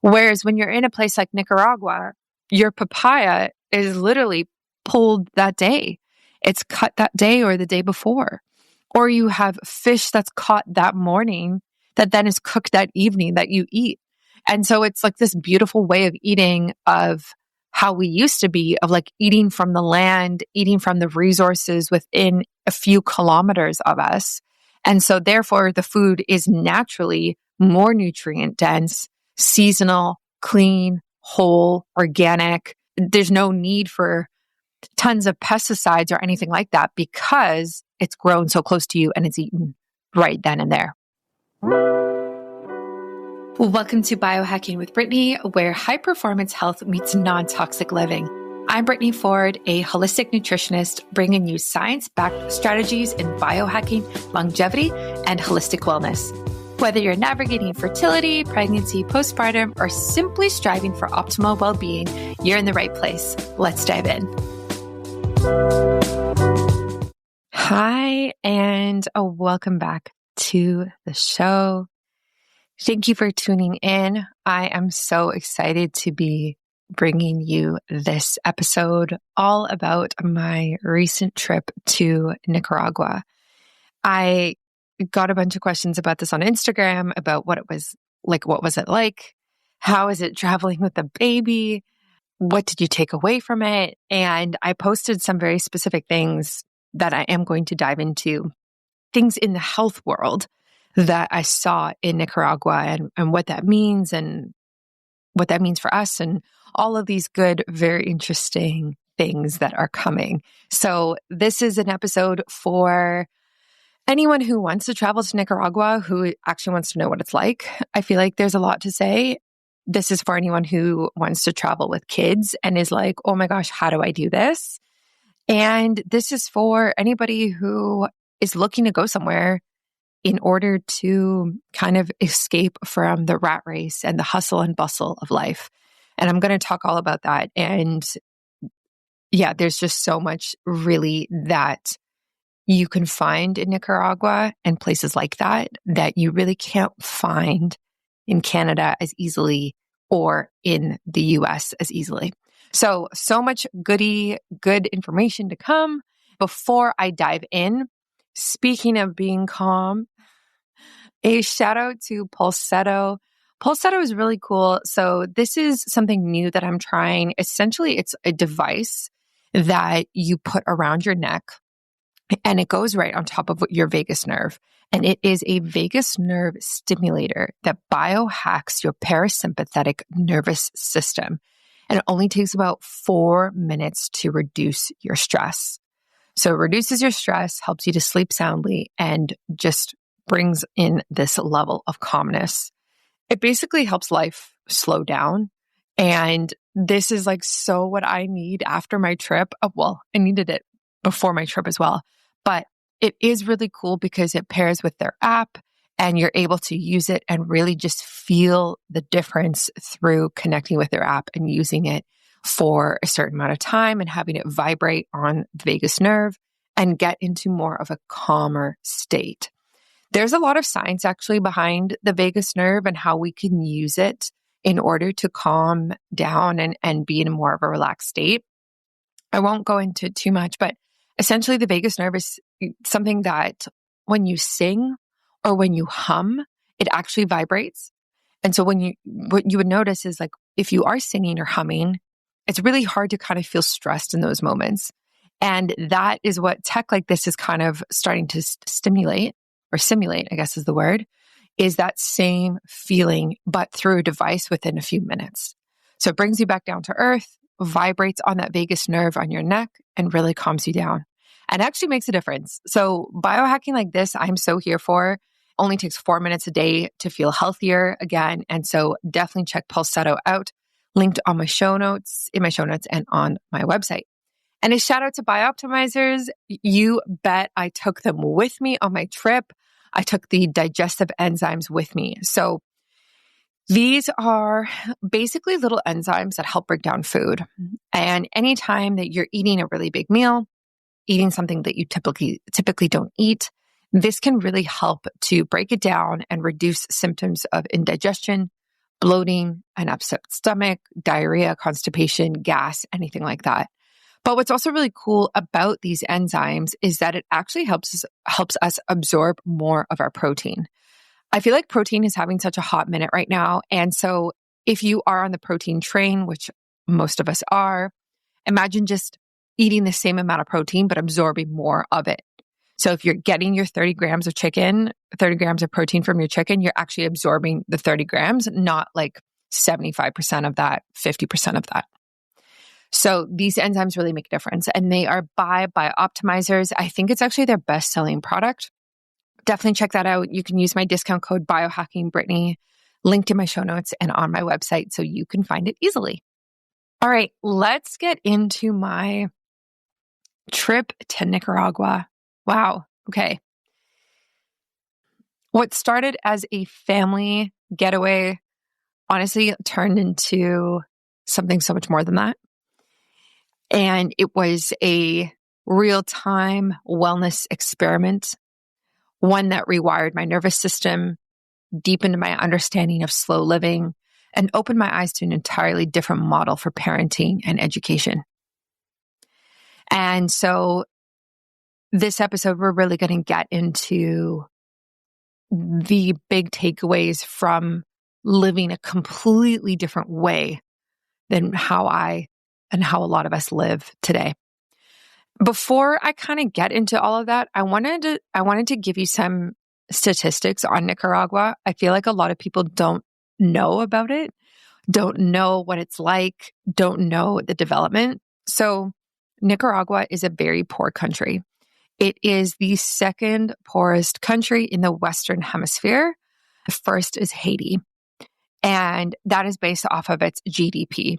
Whereas when you're in a place like Nicaragua, your papaya is literally pulled that day. It's cut that day or the day before. Or you have fish that's caught that morning that then is cooked that evening that you eat. And so it's like this beautiful way of eating of how we used to be, of like eating from the land, eating from the resources within a few kilometers of us. And so therefore the food is naturally more nutrient dense, seasonal, clean, whole, organic. There's no need for tons of pesticides or anything like that because it's grown so close to you and it's eaten right then and there. Welcome to Biohacking with Brittany, where high performance health meets non-toxic living. I'm Brittany Ford, a holistic nutritionist, bringing you science-backed strategies in biohacking, longevity, and holistic wellness. Whether you're navigating fertility, pregnancy, postpartum, or simply striving for optimal well-being, you're in the right place. Let's dive in. Hi, and welcome back to the show. Thank you for tuning in. I am so excited to be bringing you this episode all about my recent trip to Nicaragua. I got a bunch of questions about this on Instagram, about what it was like. What was it like? How is it traveling with a baby? What did you take away from it? And I posted some very specific things that I am going to dive into, things in the health world that I saw in Nicaragua and what that means and what that means for us and all of these good, very interesting things that are coming. So this is an episode for anyone who wants to travel to Nicaragua, who actually wants to know what it's like. I feel like there's a lot to say. This is for anyone who wants to travel with kids and is like, oh my gosh, how do I do this? And this is for anybody who is looking to go somewhere in order to kind of escape from the rat race and the hustle and bustle of life. And I'm going to talk all about that. And yeah, there's just so much really that you can find in Nicaragua and places like that you really can't find in Canada as easily or in the US as easily. So much good information to come. Before I dive in, speaking of being calm, a shout out to Pulsetto. Pulsetto is really cool. So this is something new that I'm trying. Essentially, it's a device that you put around your neck and it goes right on top of your vagus nerve. And it is a vagus nerve stimulator that biohacks your parasympathetic nervous system. And it only takes about 4 minutes to reduce your stress. So it reduces your stress, helps you to sleep soundly, and just brings in this level of calmness. It basically helps life slow down. And this is like so what I need after my trip. Well, I needed it before my trip as well. But it is really cool because it pairs with their app and you're able to use it and really just feel the difference through connecting with their app and using it for a certain amount of time and having it vibrate on the vagus nerve and get into more of a calmer state. There's a lot of science actually behind the vagus nerve and how we can use it in order to calm down and be in more of a relaxed state. I won't go into too much, but essentially the vagus nerve is something that when you sing or when you hum, it actually vibrates. And so what you would notice is like if you are singing or humming, it's really hard to kind of feel stressed in those moments. And that is what tech like this is kind of starting to stimulate or simulate, I guess is the word, is that same feeling, but through a device within a few minutes. So it brings you back down to earth, vibrates on that vagus nerve on your neck, and really calms you down. And actually makes a difference. So biohacking like this, I'm so here for. Only takes 4 minutes a day to feel healthier again. And so definitely check Pulsetto out, linked on my show notes, and on my website. And a shout out to Bioptimizers. You bet I took them with me on my trip. I took the digestive enzymes with me. So these are basically little enzymes that help break down food. And anytime that you're eating a really big meal, eating something that you typically don't eat, this can really help to break it down and reduce symptoms of indigestion, bloating, an upset stomach, diarrhea, constipation, gas, anything like that. But what's also really cool about these enzymes is that it actually helps us absorb more of our protein. I feel like protein is having such a hot minute right now. And so if you are on the protein train, which most of us are, imagine just eating the same amount of protein, but absorbing more of it. So if you're getting your 30 grams of chicken, 30 grams of protein from your chicken, you're actually absorbing the 30 grams, not like 75% of that, 50% of that. So these enzymes really make a difference, and they are by Biooptimizers. I think it's actually their best-selling product. Definitely check that out. You can use my discount code biohacking Brittany, linked in my show notes and on my website so you can find it easily. All right, let's get into my trip to Nicaragua. Wow. Okay. What started as a family getaway honestly turned into something so much more than that. And it was a real-time wellness experiment, one that rewired my nervous system, deepened my understanding of slow living, and opened my eyes to an entirely different model for parenting and education. And so this episode, we're really going to get into the big takeaways from living a completely different way than how I and how a lot of us live today. Before I kind of get into all of that, I wanted to give you some statistics on Nicaragua. I feel like a lot of people don't know about it, don't know what it's like, don't know the development. So Nicaragua is a very poor country. It is the second poorest country in the Western Hemisphere. First is Haiti, and that is based off of its GDP.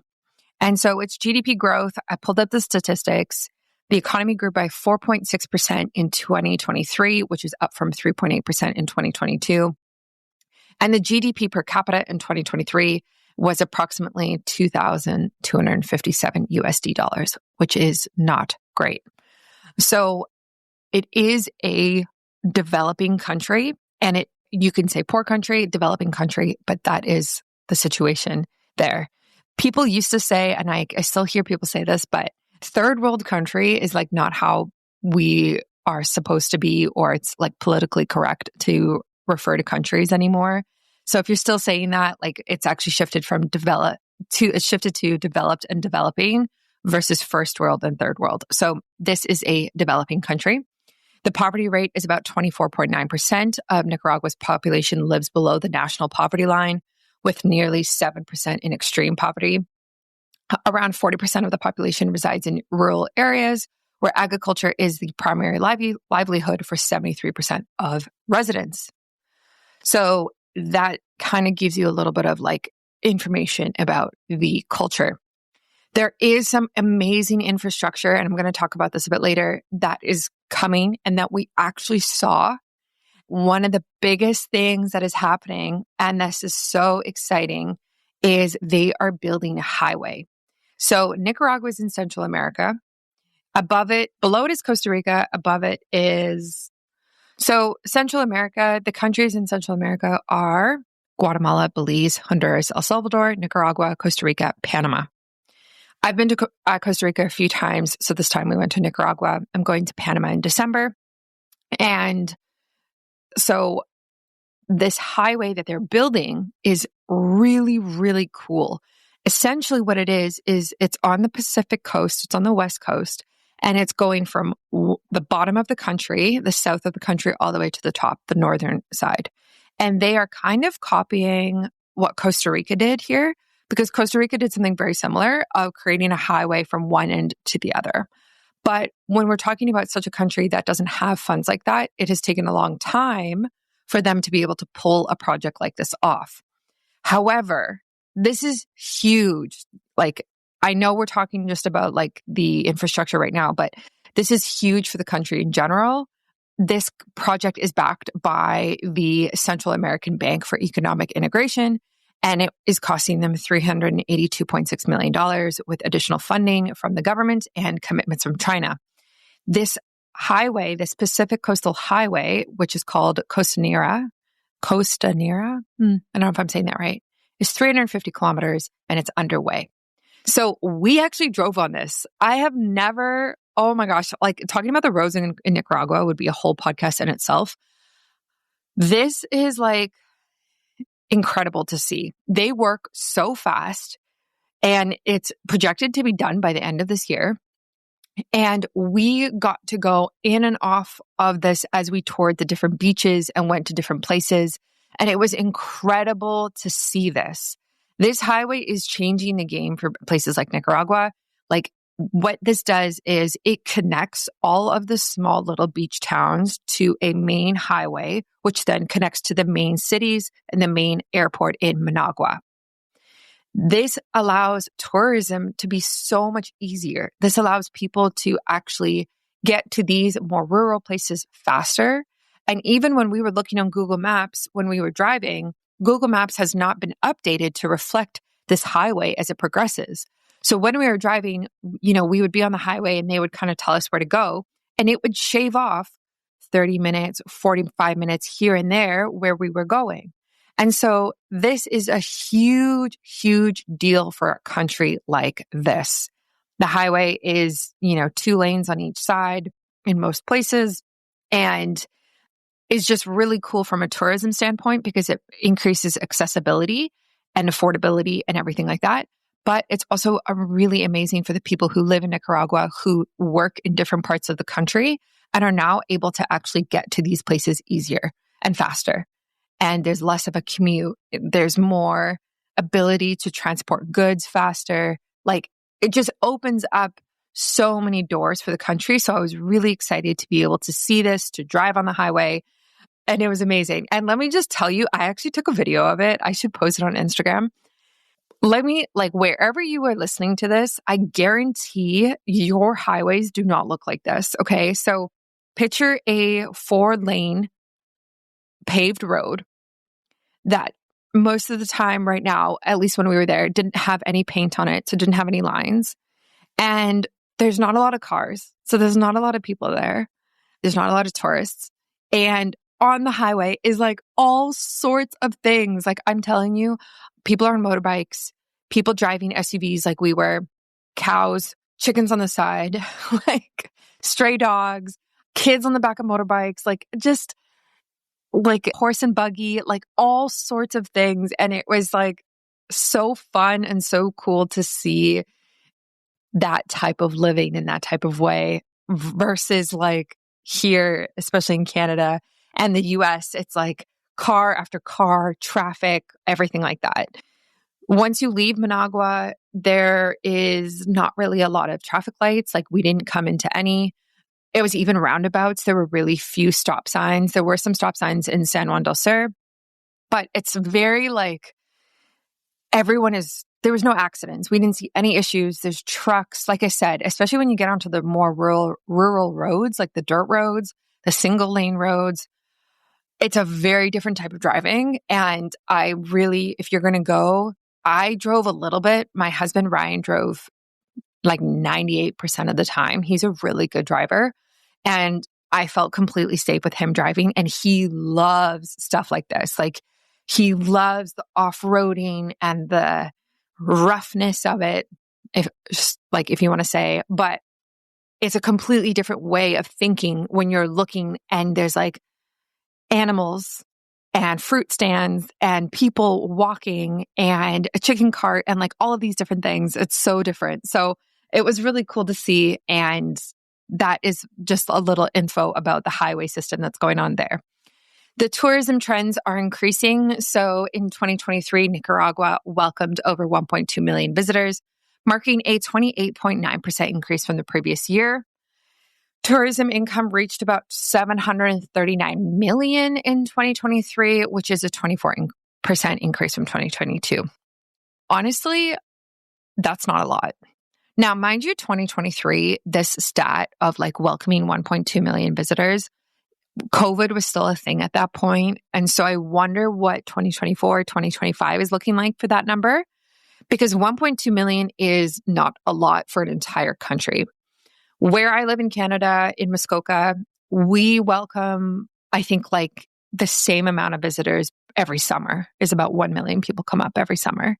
And so its GDP growth, I pulled up the statistics. The economy grew by 4.6% in 2023, which is up from 3.8% in 2022. And the GDP per capita in 2023 was approximately $2,257 USD dollars, which is not great. So it is a developing country, and you can say poor country, developing country, but that is the situation there. People used to say, and I still hear people say this, but third world country is like not how we are supposed to be, or it's like politically correct to refer to countries anymore. So if you're still saying that, like it's actually shifted from to developed and developing versus first world and third world. So this is a developing country. The poverty rate is about 24.9% of Nicaragua's population lives below the national poverty line, with nearly 7% in extreme poverty. Around 40% of the population resides in rural areas where agriculture is the primary livelihood for 73% of residents. So that kind of gives you a little bit of like information about the culture. There is some amazing infrastructure, and I'm going to talk about this a bit later, that is coming and that we actually saw. One of the biggest things that is happening, and this is so exciting, is they are building a highway. So Nicaragua is in Central America. Below it is Costa Rica. Above it is... So Central America, the countries in Central America are Guatemala, Belize, Honduras, El Salvador, Nicaragua, Costa Rica, Panama. I've been to Costa Rica a few times, so this time we went to Nicaragua. I'm going to Panama in December. And so this highway that they're building is really, really cool. Essentially what it is it's on the Pacific coast, it's on the West Coast, and it's going from the bottom of the country, the south of the country, all the way to the top, the northern side. And they are kind of copying what Costa Rica did here, because Costa Rica did something very similar of creating a highway from one end to the other. But when we're talking about such a country that doesn't have funds like that, it has taken a long time for them to be able to pull a project like this off. However, this is huge. Like, I know we're talking just about like the infrastructure right now, but this is huge for the country in general. This project is backed by the Central American Bank for Economic Integration, and it is costing them $382.6 million with additional funding from the government and commitments from China. This highway, this Pacific Coastal Highway, which is called Costanera, I don't know if I'm saying that right. is 350 kilometers and it's underway. So we actually drove on this. I have never, oh my gosh, like talking about the roads in Nicaragua would be a whole podcast in itself. This is like incredible to see. They work so fast and it's projected to be done by the end of this year. And we got to go in and off of this as we toured the different beaches and went to different places. And it was incredible to see this. This highway is changing the game for places like Nicaragua. Like what this does is it connects all of the small little beach towns to a main highway, which then connects to the main cities and the main airport in Managua. This allows tourism to be so much easier. This allows people to actually get to these more rural places faster. And even when we were looking on Google Maps, when we were driving, Google Maps has not been updated to reflect this highway as it progresses. So when we were driving, we would be on the highway and they would kind of tell us where to go, and it would shave off 30 minutes, 45 minutes here and there where we were going. And so this is a huge, huge deal for a country like this. The highway is, 2 lanes on each side in most places, and is just really cool from a tourism standpoint because it increases accessibility and affordability and everything like that. But it's also really amazing for the people who live in Nicaragua, who work in different parts of the country and are now able to actually get to these places easier and faster. And there's less of a commute. There's more ability to transport goods faster. Like it just opens up so many doors for the country. So I was really excited to be able to see this, to drive on the highway. And it was amazing. And let me just tell you, I actually took a video of it. I should post it on Instagram. Wherever you are listening to this, I guarantee your highways do not look like this. Okay. So picture a 4-lane paved road that most of the time right now, at least when we were there, didn't have any paint on it. So it didn't have any lines. And there's not a lot of cars. So there's not a lot of people there. There's not a lot of tourists. And on the highway is like all sorts of things. Like I'm telling you, people are on motorbikes, people driving SUVs like we were, cows, chickens on the side, like stray dogs, kids on the back of motorbikes, like just like horse and buggy, like all sorts of things. And it was like so fun and so cool to see that type of living in that type of way versus like here, especially in Canada and the US, it's like car after car, traffic, everything like that. Once you leave Managua, there is not really a lot of traffic lights. Like we didn't come into any. It was even roundabouts. There were really few stop signs. There were some stop signs in San Juan del Sur, but it's very like there was no accidents. We didn't see any issues. There's trucks, like I said, especially when you get onto the more rural roads, like the dirt roads, the single lane roads. It's a very different type of driving. And I really, if you're going to go, I drove a little bit. My husband, Ryan, drove like 98% of the time. He's a really good driver. And I felt completely safe with him driving. And he loves stuff like this. Like he loves the off-roading and the roughness of it, if you want to say. But it's a completely different way of thinking when you're looking and there's like animals and fruit stands and people walking and a chicken cart and like all of these different things. It's so different. So it was really cool to see. And that is just a little info about the highway system that's going on there. The tourism trends are increasing. So in 2023, Nicaragua welcomed over 1.2 million visitors, marking a 28.9% increase from the previous year. Tourism income reached about $739 million in 2023, which is a 24% increase from 2022. Honestly, that's not a lot. Now, mind you, 2023, this stat of like welcoming 1.2 million visitors, COVID was still a thing at that point. And so I wonder what 2024, 2025 is looking like for that number, because 1.2 million is not a lot for an entire country. Where I live in Canada, in Muskoka, we welcome, I think, like the same amount of visitors every summer is about 1 million people come up every summer.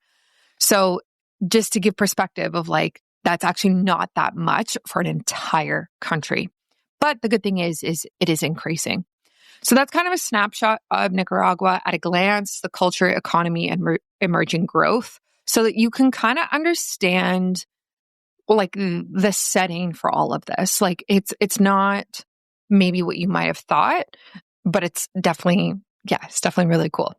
So just to give perspective of like, that's actually not that much for an entire country. But the good thing is it is increasing. So that's kind of a snapshot of Nicaragua at a glance, the culture, economy, and emerging growth, so that you can kind of understand like the setting for all of this. Like it's not maybe what you might have thought, but it's definitely really cool.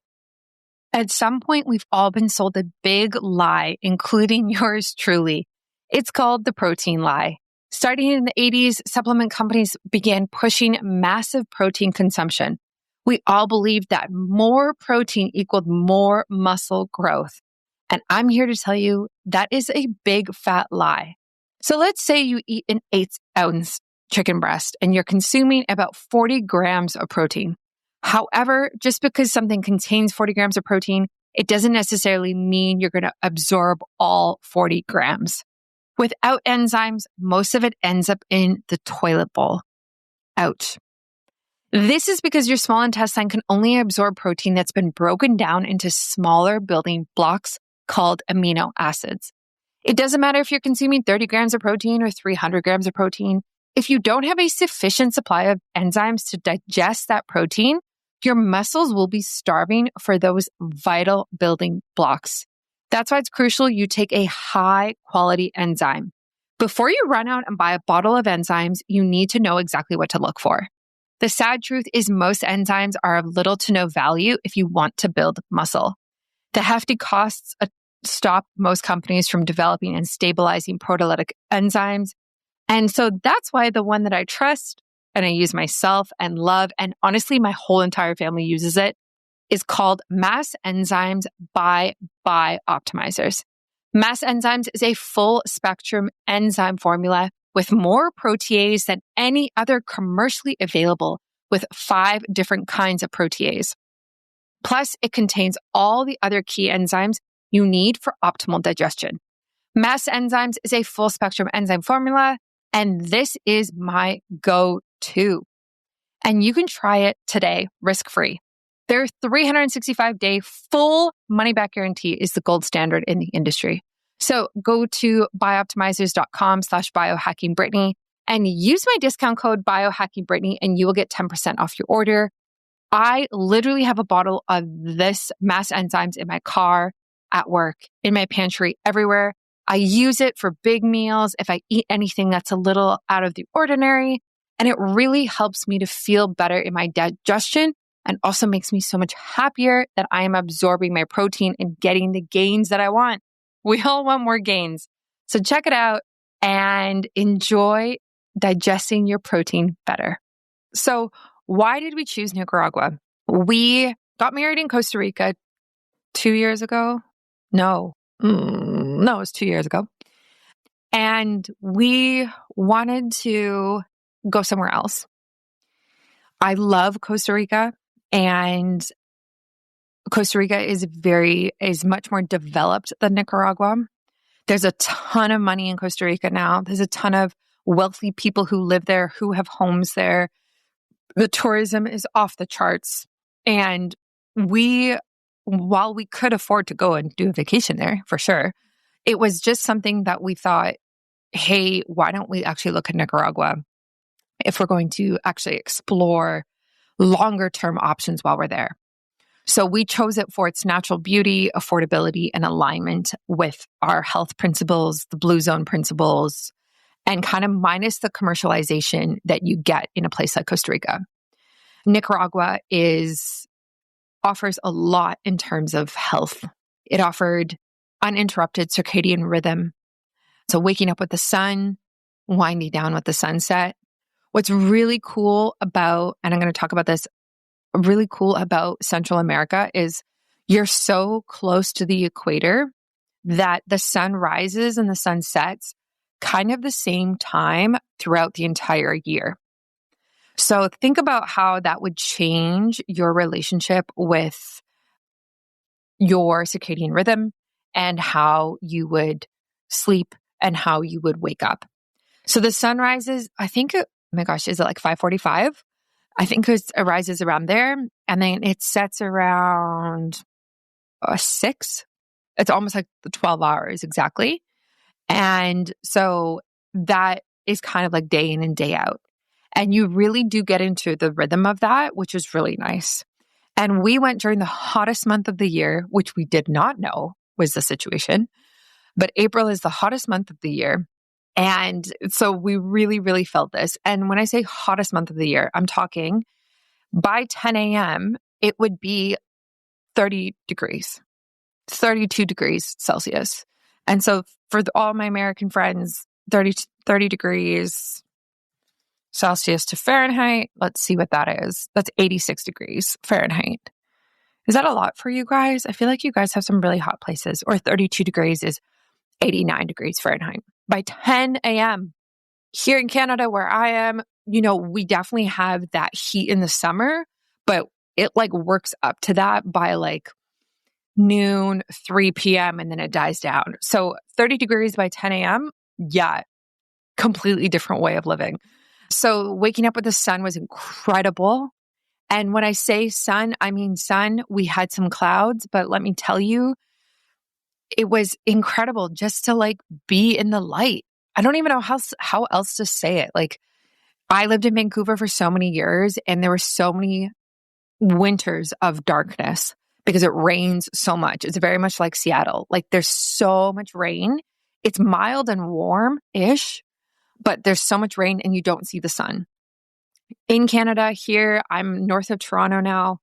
At some point, we've all been sold a big lie, including yours truly. It's called the protein lie. Starting in the 80s, supplement companies began pushing massive protein consumption. We all believed that more protein equaled more muscle growth. And I'm here to tell you that is a big fat lie. So let's say you eat an 8-ounce chicken breast and you're consuming about 40 grams of protein. However, just because something contains 40 grams of protein, it doesn't necessarily mean you're going to absorb all 40 grams. Without enzymes, most of it ends up in the toilet bowl. Ouch. This is because your small intestine can only absorb protein that's been broken down into smaller building blocks called amino acids. It doesn't matter if you're consuming 30 grams of protein or 300 grams of protein. If you don't have a sufficient supply of enzymes to digest that protein, your muscles will be starving for those vital building blocks. That's why it's crucial you take a high quality enzyme. Before you run out and buy a bottle of enzymes, you need to know exactly what to look for. The sad truth is most enzymes are of little to no value if you want to build muscle. The hefty costs stop most companies from developing and stabilizing proteolytic enzymes. And so that's why the one that I trust and I use myself and love, and honestly, my whole entire family uses it, is called Mass Enzymes by Bioptimizers. Mass Enzymes is a full spectrum enzyme formula with more protease than any other commercially available, with 5 different kinds of protease. Plus, it contains all the other key enzymes you need for optimal digestion. Mass Enzymes is a full spectrum enzyme formula, and this is my go-to. And you can try it today, risk-free. Their 365-day full money-back guarantee is the gold standard in the industry. So go to bioptimizers.com/biohackingbrittany and use my discount code biohackingbrittany and you will get 10% off your order. I literally have a bottle of this Mass Enzymes in my car, at work, in my pantry, everywhere. I use it for big meals if I eat anything that's a little out of the ordinary. And it really helps me to feel better in my digestion and also makes me so much happier that I am absorbing my protein and getting the gains that I want. We all want more gains. So check it out and enjoy digesting your protein better. So why did we choose Nicaragua? We got married in Costa Rica 2 years ago. No, it was 2 years ago. And we wanted to go somewhere else. I love Costa Rica, and Costa Rica is much more developed than Nicaragua. There's a ton of money in Costa Rica now. There's a ton of wealthy people who live there, who have homes there. The tourism is off the charts. And while we could afford to go and do a vacation there, for sure, it was just something that we thought, hey, why don't we actually look at Nicaragua if we're going to actually explore longer term options while we're there? So we chose it for its natural beauty, affordability, and alignment with our health principles, the Blue Zone principles, and kind of minus the commercialization that you get in a place like Costa Rica. Nicaragua offers a lot in terms of health. It offered uninterrupted circadian rhythm. So waking up with the sun, winding down with the sunset. What's really cool about, and I'm going to talk about this, really cool about Central America is you're so close to the equator that the sun rises and the sun sets kind of the same time throughout the entire year. So think about how that would change your relationship with your circadian rhythm and how you would sleep and how you would wake up. So the sun rises, I think, oh my gosh, is it like 5:45? I think it rises around there, and then it sets around 6. It's almost like the 12 hours exactly. And so that is kind of like day in and day out. And you really do get into the rhythm of that, which is really nice. And we went during the hottest month of the year, which we did not know was the situation. But April is the hottest month of the year. And so we really, really felt this. And when I say hottest month of the year, I'm talking by 10 a.m., it would be 30 degrees, 32 degrees Celsius. And so for all my American friends, 30 degrees Celsius to Fahrenheit, let's see what that is. That's 86 degrees Fahrenheit. Is that a lot for you guys? I feel like you guys have some really hot places. Or 32 degrees is 89 degrees Fahrenheit. By 10 a.m. here in Canada where I am, we definitely have that heat in the summer, but it like works up to that by like noon, 3 p.m., and then it dies down. So 30 degrees by 10 a.m., yeah, completely different way of living. So waking up with the sun was incredible. And when I say sun, I mean sun. We had some clouds, but let me tell you, it was incredible just to like be in the light. I don't even know how else to say it. Like I lived in Vancouver for so many years, and there were so many winters of darkness because it rains so much. It's very much like Seattle. Like there's so much rain. It's mild and warm-ish, but there's so much rain and you don't see the sun. In Canada here, I'm north of Toronto now.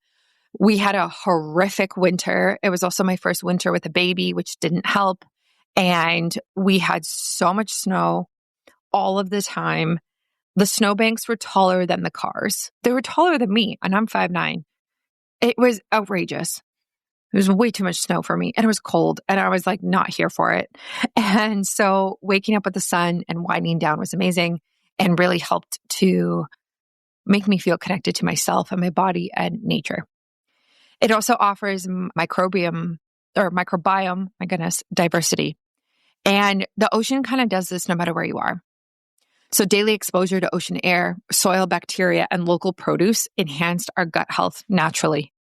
We had a horrific winter. It was also my first winter with a baby, which didn't help. And we had so much snow all of the time. The snowbanks were taller than the cars. They were taller than me, and I'm 5'9". It was outrageous. It was way too much snow for me, and it was cold, and I was like not here for it. And so waking up with the sun and winding down was amazing and really helped to make me feel connected to myself and my body and nature. It also offers microbiome, diversity. And the ocean kind of does this no matter where you are. So daily exposure to ocean air, soil bacteria, and local produce enhanced our gut health naturally.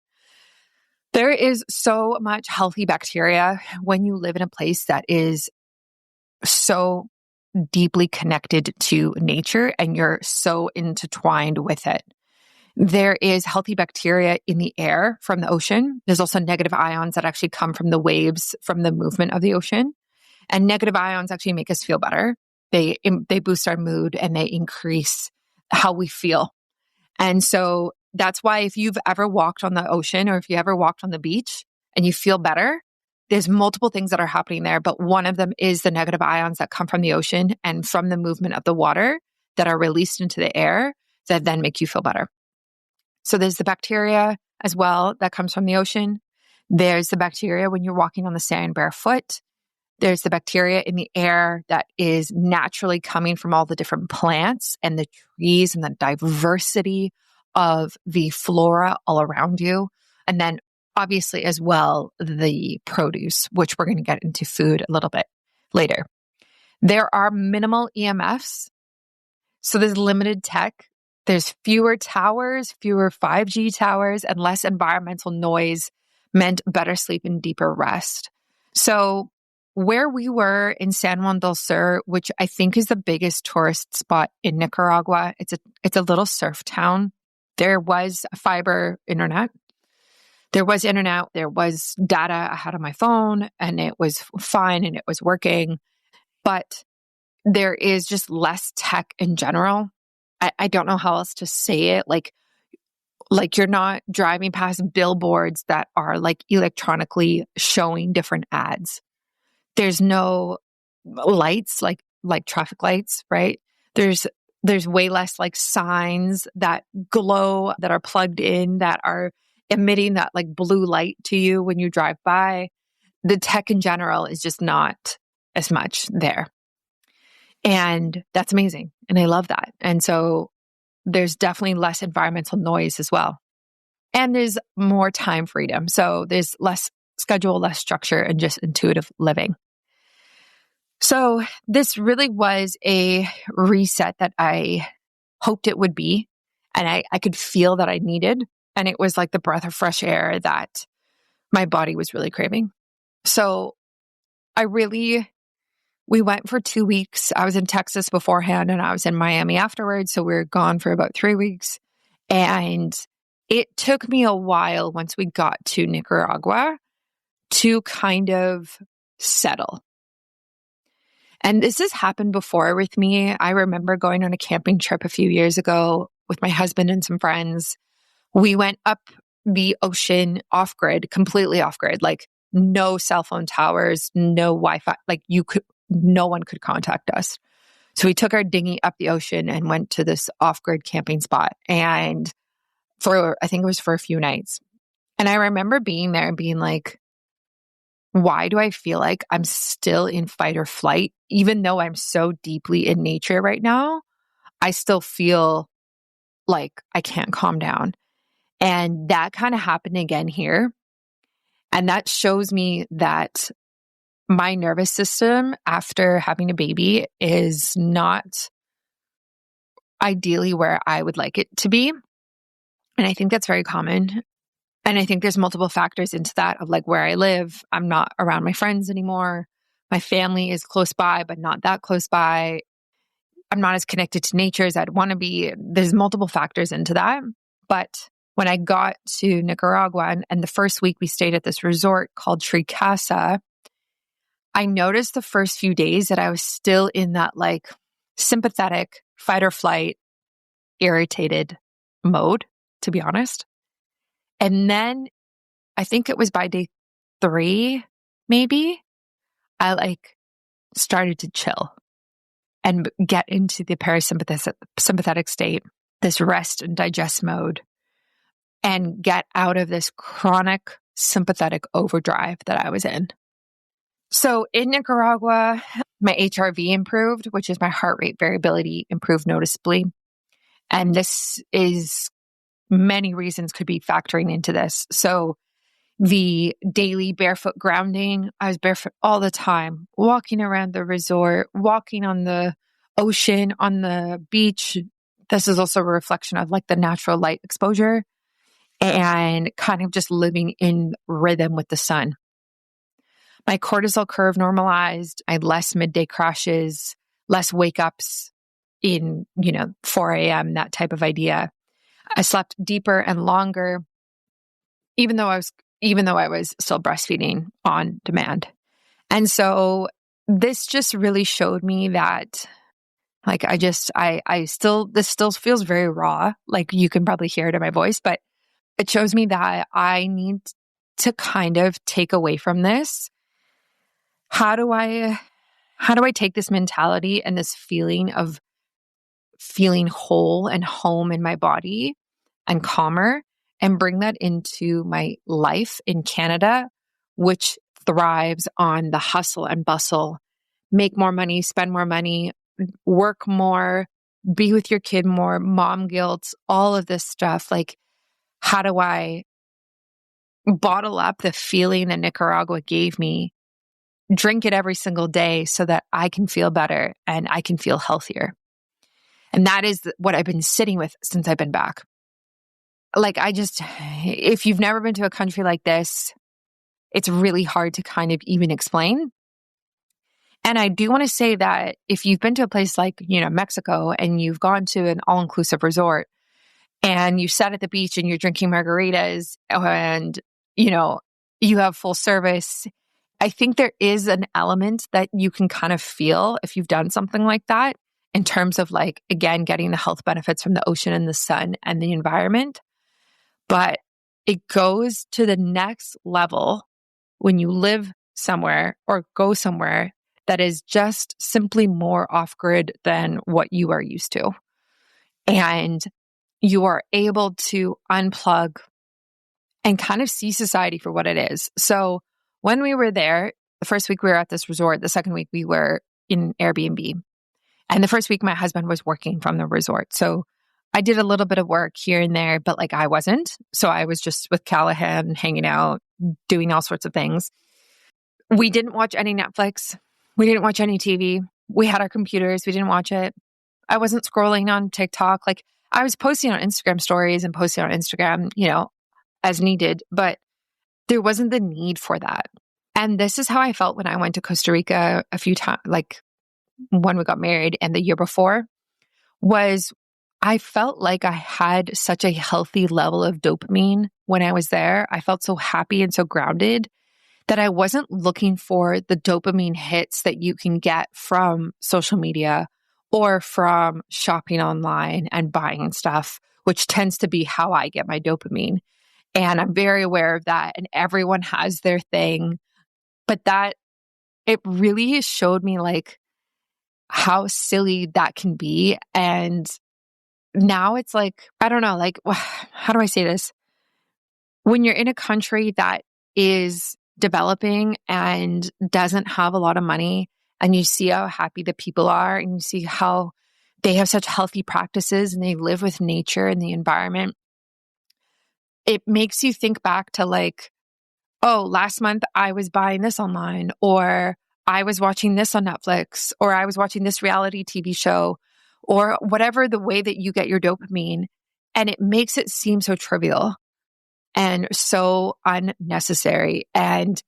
There is so much healthy bacteria when you live in a place that is so deeply connected to nature and you're so intertwined with it. There is healthy bacteria in the air from the ocean. There's also negative ions that actually come from the waves from the movement of the ocean. And negative ions actually make us feel better. They boost our mood and they increase how we feel. And so that's why if you've ever walked on the ocean or if you ever walked on the beach and you feel better, there's multiple things that are happening there. But one of them is the negative ions that come from the ocean and from the movement of the water that are released into the air that then make you feel better. So there's the bacteria as well that comes from the ocean. There's the bacteria when you're walking on the sand barefoot. There's the bacteria in the air that is naturally coming from all the different plants and the trees and the diversity of the flora all around you. And then obviously as well, the produce, which we're going to get into food a little bit later. There are minimal EMFs. So there's limited tech. There's fewer towers, fewer 5G towers, and less environmental noise meant better sleep and deeper rest. So where we were in San Juan del Sur, which I think is the biggest tourist spot in Nicaragua, it's a little surf town. There was fiber internet. There was internet. There was data I had on my phone, and it was fine and it was working. But there is just less tech in general. I don't know how else to say it. Like you're not driving past billboards that are like electronically showing different ads. There's no lights like traffic lights, right? There's way less like signs that glow that are plugged in that are emitting that like blue light to you when you drive by. The tech in general is just not as much there. And that's amazing. And I love that. And so there's definitely less environmental noise as well. And there's more time freedom. So there's less schedule, less structure, and just intuitive living. So this really was a reset that I hoped it would be. and I could feel that I needed. And it was like the breath of fresh air that my body was really craving. So we went for 2 weeks. I was in Texas beforehand and I was in Miami afterwards. So we were gone for about 3 weeks. And it took me a while once we got to Nicaragua to kind of settle. And this has happened before with me. I remember going on a camping trip a few years ago with my husband and some friends. We went up the ocean off grid, completely off grid, like no cell phone towers, no Wi-Fi, like no one could contact us. So we took our dinghy up the ocean and went to this off grid camping spot. And I think it was for a few nights. And I remember being there and being like, why do I feel like I'm still in fight or flight? Even though I'm so deeply in nature right now, I still feel like I can't calm down. And that kind of happened again here. And that shows me that my nervous system after having a baby is not ideally where I would like it to be. And I think that's very common. And I think there's multiple factors into that of like where I live. I'm not around my friends anymore. My family is close by, but not that close by. I'm not as connected to nature as I'd want to be. There's multiple factors into that. But when I got to Nicaragua and the first week we stayed at this resort called Tree Casa, I noticed the first few days that I was still in that like sympathetic fight or flight, irritated mode, to be honest. And then I think it was by day 3, maybe, I like started to chill and get into the parasympathetic state, this rest and digest mode, and get out of this chronic sympathetic overdrive that I was in. So in Nicaragua, my HRV improved, which is my heart rate variability improved noticeably. And this is many reasons could be factoring into this. So the daily barefoot grounding, I was barefoot all the time, walking around the resort, walking on the ocean, on the beach. This is also a reflection of like the natural light exposure and kind of just living in rhythm with the sun. My cortisol curve normalized. I had less midday crashes, less wake ups in, 4 a.m., that type of idea. I slept deeper and longer, even though I was still breastfeeding on demand. And so this just really showed me that like this still feels very raw. Like you can probably hear it in my voice, but it shows me that I need to kind of take away from this. How do I take this mentality and this feeling of feeling whole and home in my body and calmer and bring that into my life in Canada, which thrives on the hustle and bustle, make more money, spend more money, work more, be with your kid more, mom guilt, all of this stuff. Like, how do I bottle up the feeling that Nicaragua gave me, drink it every single day so that I can feel better and I can feel healthier? And that is what I've been sitting with since I've been back. Like, if you've never been to a country like this, it's really hard to kind of even explain. And I do want to say that if you've been to a place like, Mexico, and you've gone to an all-inclusive resort and you sat at the beach and you're drinking margaritas and, you have full service, I think there is an element that you can kind of feel if you've done something like that in terms of like, again, getting the health benefits from the ocean and the sun and the environment. But it goes to the next level when you live somewhere or go somewhere that is just simply more off-grid than what you are used to. And you are able to unplug and kind of see society for what it is. So when we were there, the first week we were at this resort, the second week we were in Airbnb. And the first week my husband was working from the resort. So I did a little bit of work here and there, but like I wasn't. So I was just with Callahan, hanging out, doing all sorts of things. We didn't watch any Netflix. We didn't watch any TV. We had our computers. We didn't watch it. I wasn't scrolling on TikTok. Like I was posting on Instagram stories and posting on Instagram, as needed, but there wasn't the need for that. And this is how I felt when I went to Costa Rica a few times, like when we got married and the year before, was I felt like I had such a healthy level of dopamine when I was there. I felt so happy and so grounded that I wasn't looking for the dopamine hits that you can get from social media or from shopping online and buying stuff, which tends to be how I get my dopamine. And I'm very aware of that. And everyone has their thing. But it really showed me like how silly that can be. And now it's like, I don't know, like, how do I say this? When you're in a country that is developing and doesn't have a lot of money, and you see how happy the people are, and you see how they have such healthy practices and they live with nature and the environment, it makes you think back to like, oh, last month I was buying this online, or I was watching this on Netflix, or I was watching this reality TV show, or whatever the way that you get your dopamine. And it makes it seem so trivial and so unnecessary. And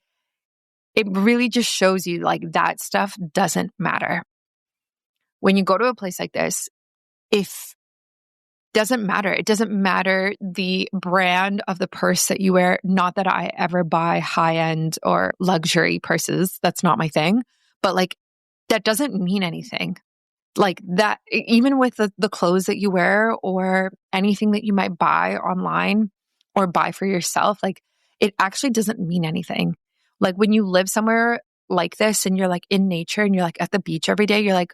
it really just shows you like that stuff doesn't matter. When you go to a place like this, doesn't matter. It doesn't matter the brand of the purse that you wear. Not that I ever buy high-end or luxury purses. That's not my thing. But like, that doesn't mean anything. Like that, even with the clothes that you wear or anything that you might buy online or buy for yourself, like it actually doesn't mean anything. Like when you live somewhere like this and you're like in nature and you're like at the beach every day, you're like,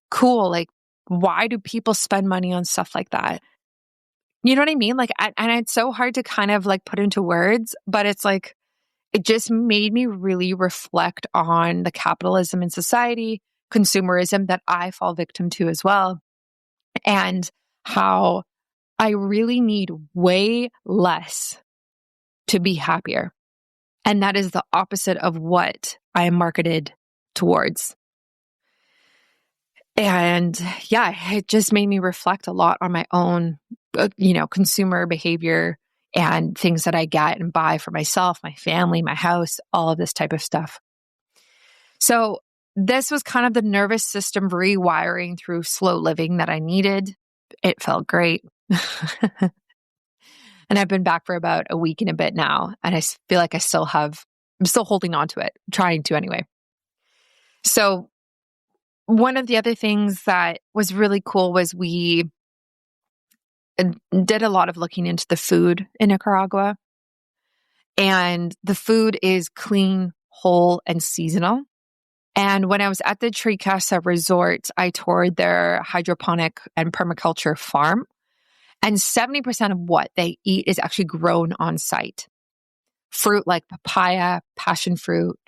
cool. Like, why do people spend money on stuff like that? You know what I mean? Like, and it's so hard to kind of like put into words, but it's like, it just made me really reflect on the capitalism in society, consumerism that I fall victim to as well, and how I really need way less to be happier. And that is the opposite of what I am marketed towards. And yeah, it just made me reflect a lot on my own, consumer behavior and things that I get and buy for myself, my family, my house, all of this type of stuff. So this was kind of the nervous system rewiring through slow living that I needed. It felt great. And I've been back for about a week and a bit now. And I feel like I'm still holding on to it, trying to anyway. So one of the other things that was really cool was we did a lot of looking into the food in Nicaragua. And the food is clean, whole, and seasonal. And when I was at the Tree Casa Resort, I toured their hydroponic and permaculture farm. And 70% of what they eat is actually grown on site. Fruit like papaya, passion fruit,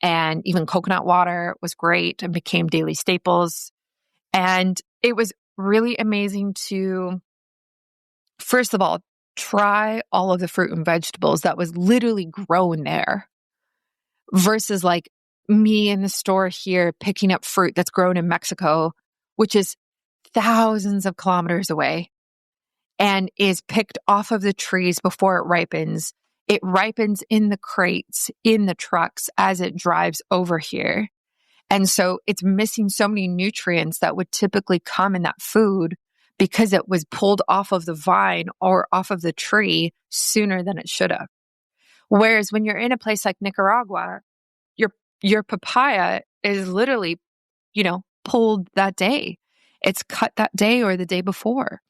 and even coconut water was great and became daily staples. And it was really amazing to, first of all, try all of the fruit and vegetables that was literally grown there versus like me in the store here picking up fruit that's grown in Mexico, which is thousands of kilometers away and is picked off of the trees before it ripens. It ripens in the crates, in the trucks as it drives over here. And so it's missing so many nutrients that would typically come in that food because it was pulled off of the vine or off of the tree sooner than it should have. Whereas when you're in a place like Nicaragua, your papaya is literally, pulled that day. It's cut that day or the day before.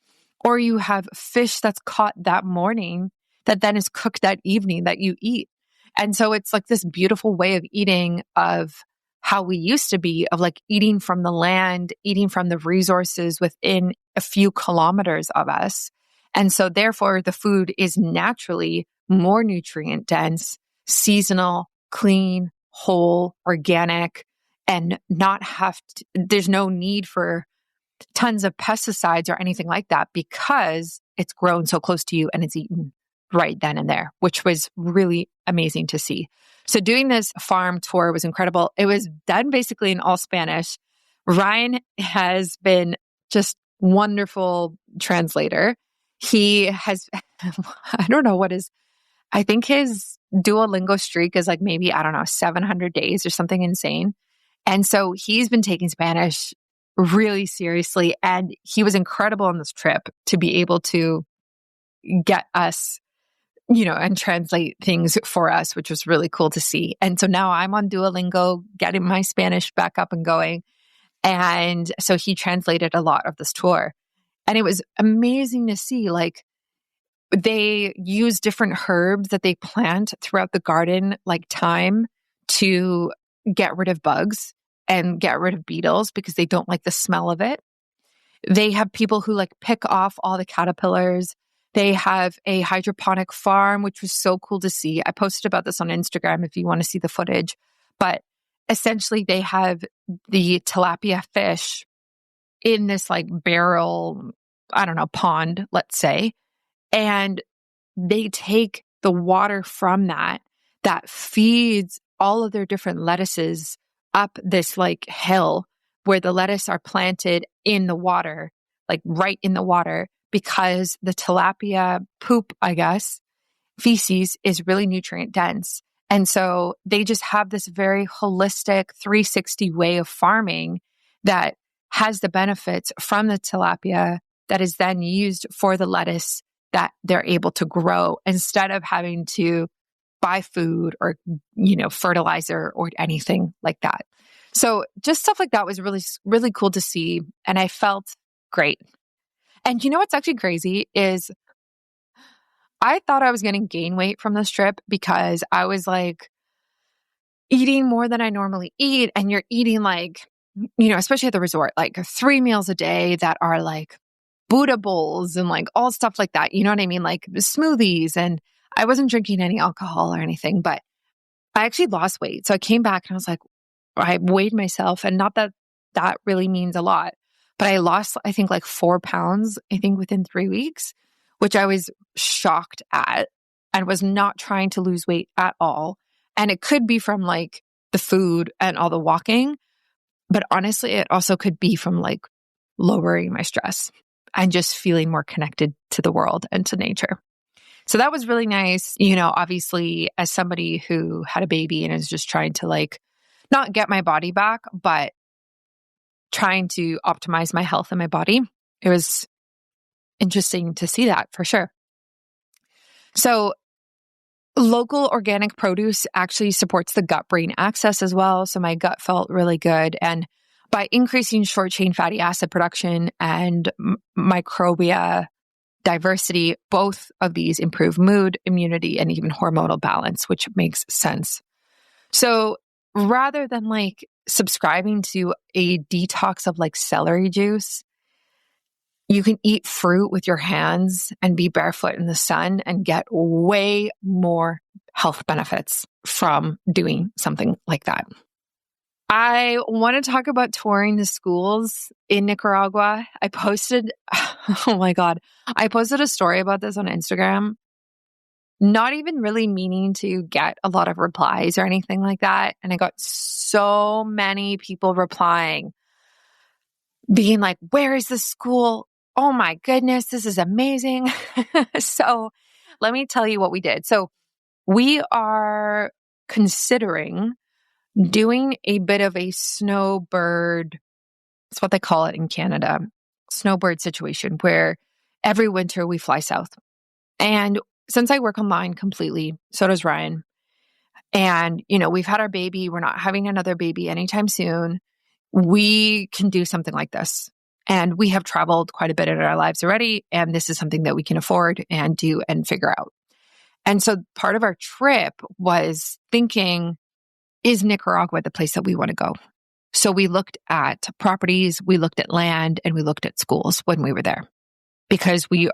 Or you have fish that's caught that morning that then is cooked that evening that you eat. And so it's like this beautiful way of eating of how we used to be, of like eating from the land, eating from the resources within a few kilometers of us. And so therefore the food is naturally more nutrient dense, seasonal, clean, whole, organic, and there's no need for tons of pesticides or anything like that because it's grown so close to you and it's eaten right then and there, which was really amazing to see. So doing this farm tour was incredible. It was done basically in all Spanish. Ryan has been just wonderful translator. He has, I don't know what his, I think his Duolingo streak is like maybe, I don't know, 700 days or something insane. And so he's been taking Spanish really seriously. And he was incredible on this trip to be able to get us, and translate things for us, which was really cool to see. And so now I'm on Duolingo, getting my Spanish back up and going. And so he translated a lot of this tour. And it was amazing to see, like, they use different herbs that they plant throughout the garden, like thyme, to get rid of bugs and get rid of beetles because they don't like the smell of it. They have people who like pick off all the caterpillars. They have a hydroponic farm, which was so cool to see. I posted about this on Instagram if you want to see the footage. But essentially, they have the tilapia fish in this like barrel, I don't know, pond, let's say. And they take the water from that feeds all of their different lettuces up this like hill where the lettuce are planted in the water, like right in the water, because the tilapia poop, I guess, feces is really nutrient dense. And so they just have this very holistic 360 way of farming that has the benefits from the tilapia that is then used for the lettuce that they're able to grow instead of having to buy food or, fertilizer or anything like that. So just stuff like that was really, really cool to see. And I felt great. And what's actually crazy is I thought I was going to gain weight from this trip because I was like eating more than I normally eat. And you're eating like, especially at the resort, like 3 meals a day that are like Buddha bowls and like all stuff like that. You know what I mean? Like smoothies. And I wasn't drinking any alcohol or anything, but I actually lost weight. So I came back and I was like, I weighed myself, and not that that really means a lot, but I lost, I think, like 4 pounds, I think within 3 weeks, which I was shocked at and was not trying to lose weight at all. And it could be from like the food and all the walking, but honestly, it also could be from like lowering my stress and just feeling more connected to the world and to nature. So that was really nice. Obviously, as somebody who had a baby and is just trying to like not get my body back, but trying to optimize my health and my body, it was interesting to see that for sure. So local organic produce actually supports the gut-brain axis as well. So my gut felt really good. And by increasing short-chain fatty acid production and microbia diversity, both of these improve mood, immunity, and even hormonal balance, which makes sense. So rather than like subscribing to a detox of like celery juice, you can eat fruit with your hands and be barefoot in the sun and get way more health benefits from doing something like that. I want to talk about touring the schools in Nicaragua. I posted a story about this on Instagram, not even really meaning to get a lot of replies or anything like that. And I got so many people replying, being like, where is the school? Oh my goodness, this is amazing. So let me tell you what we did. So we are considering doing a bit of a snowbird, that's what they call it in Canada, snowbird situation, where every winter we fly south. And since I work online completely, so does Ryan. And, we've had our baby. We're not having another baby anytime soon. We can do something like this. And we have traveled quite a bit in our lives already. And this is something that we can afford and do and figure out. And so part of our trip was thinking, is Nicaragua the place that we want to go? So we looked at properties, we looked at land, and we looked at schools when we were there, because we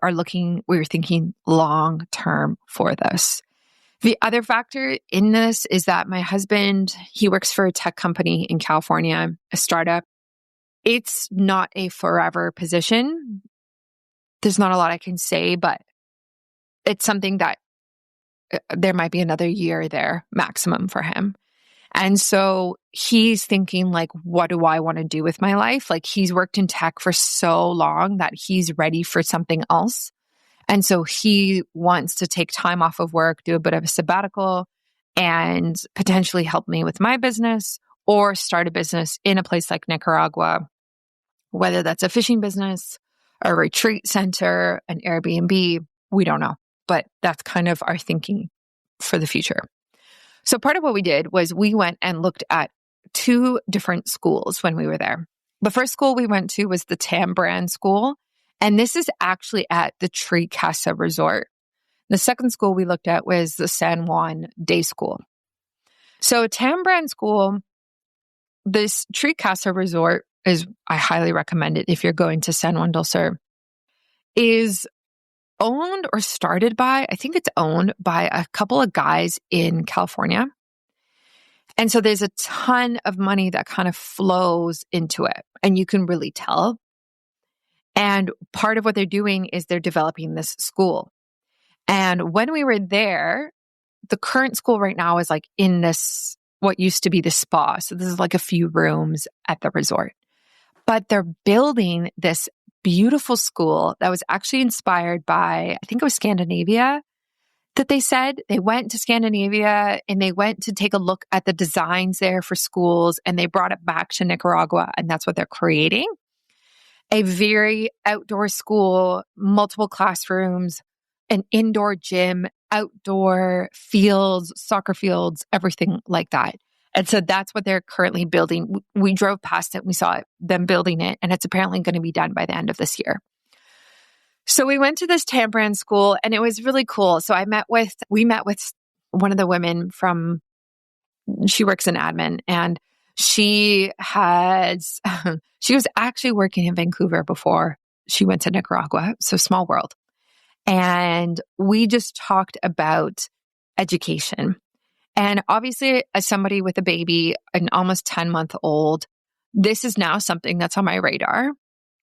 were thinking long term for this. The other factor in this is that my husband, he works for a tech company in California, a startup. It's not a forever position. There's not a lot I can say, but it's something that there might be another year there maximum for him. And so he's thinking like, what do I want to do with my life? Like he's worked in tech for so long that he's ready for something else. And so he wants to take time off of work, do a bit of a sabbatical, and potentially help me with my business or start a business in a place like Nicaragua, whether that's a fishing business, a retreat center, an Airbnb, we don't know. But that's kind of our thinking for the future. So part of what we did was we went and looked at 2 different schools when we were there. The first school we went to was the Tambran School, and this is actually at the Tree Casa Resort. The second school we looked at was the San Juan Day School. So Tambran School, this Tree Casa Resort I highly recommend it if you're going to San Juan del Sur, is owned or started by, I think it's owned by a couple of guys in California. And so there's a ton of money that kind of flows into it, and you can really tell. And part of what they're doing is they're developing this school. And when we were there, the current school right now is like in this, what used to be the spa. So this is like a few rooms at the resort. But they're building this beautiful school that was actually inspired by, I think it was Scandinavia, that they said they went to Scandinavia and they went to take a look at the designs there for schools, and they brought it back to Nicaragua, and that's what they're creating. A very outdoor school, multiple classrooms, an indoor gym, outdoor fields, soccer fields, everything like that. And so that's what they're currently building. We drove past it, we saw them building it, and it's apparently going to be done by the end of this year. So we went to this Tambran school, and it was really cool. So we met with one of the women she works in admin, and she was actually working in Vancouver before she went to Nicaragua. So small world. And we just talked about education. And obviously, as somebody with a baby, an almost 10-month-old, this is now something that's on my radar.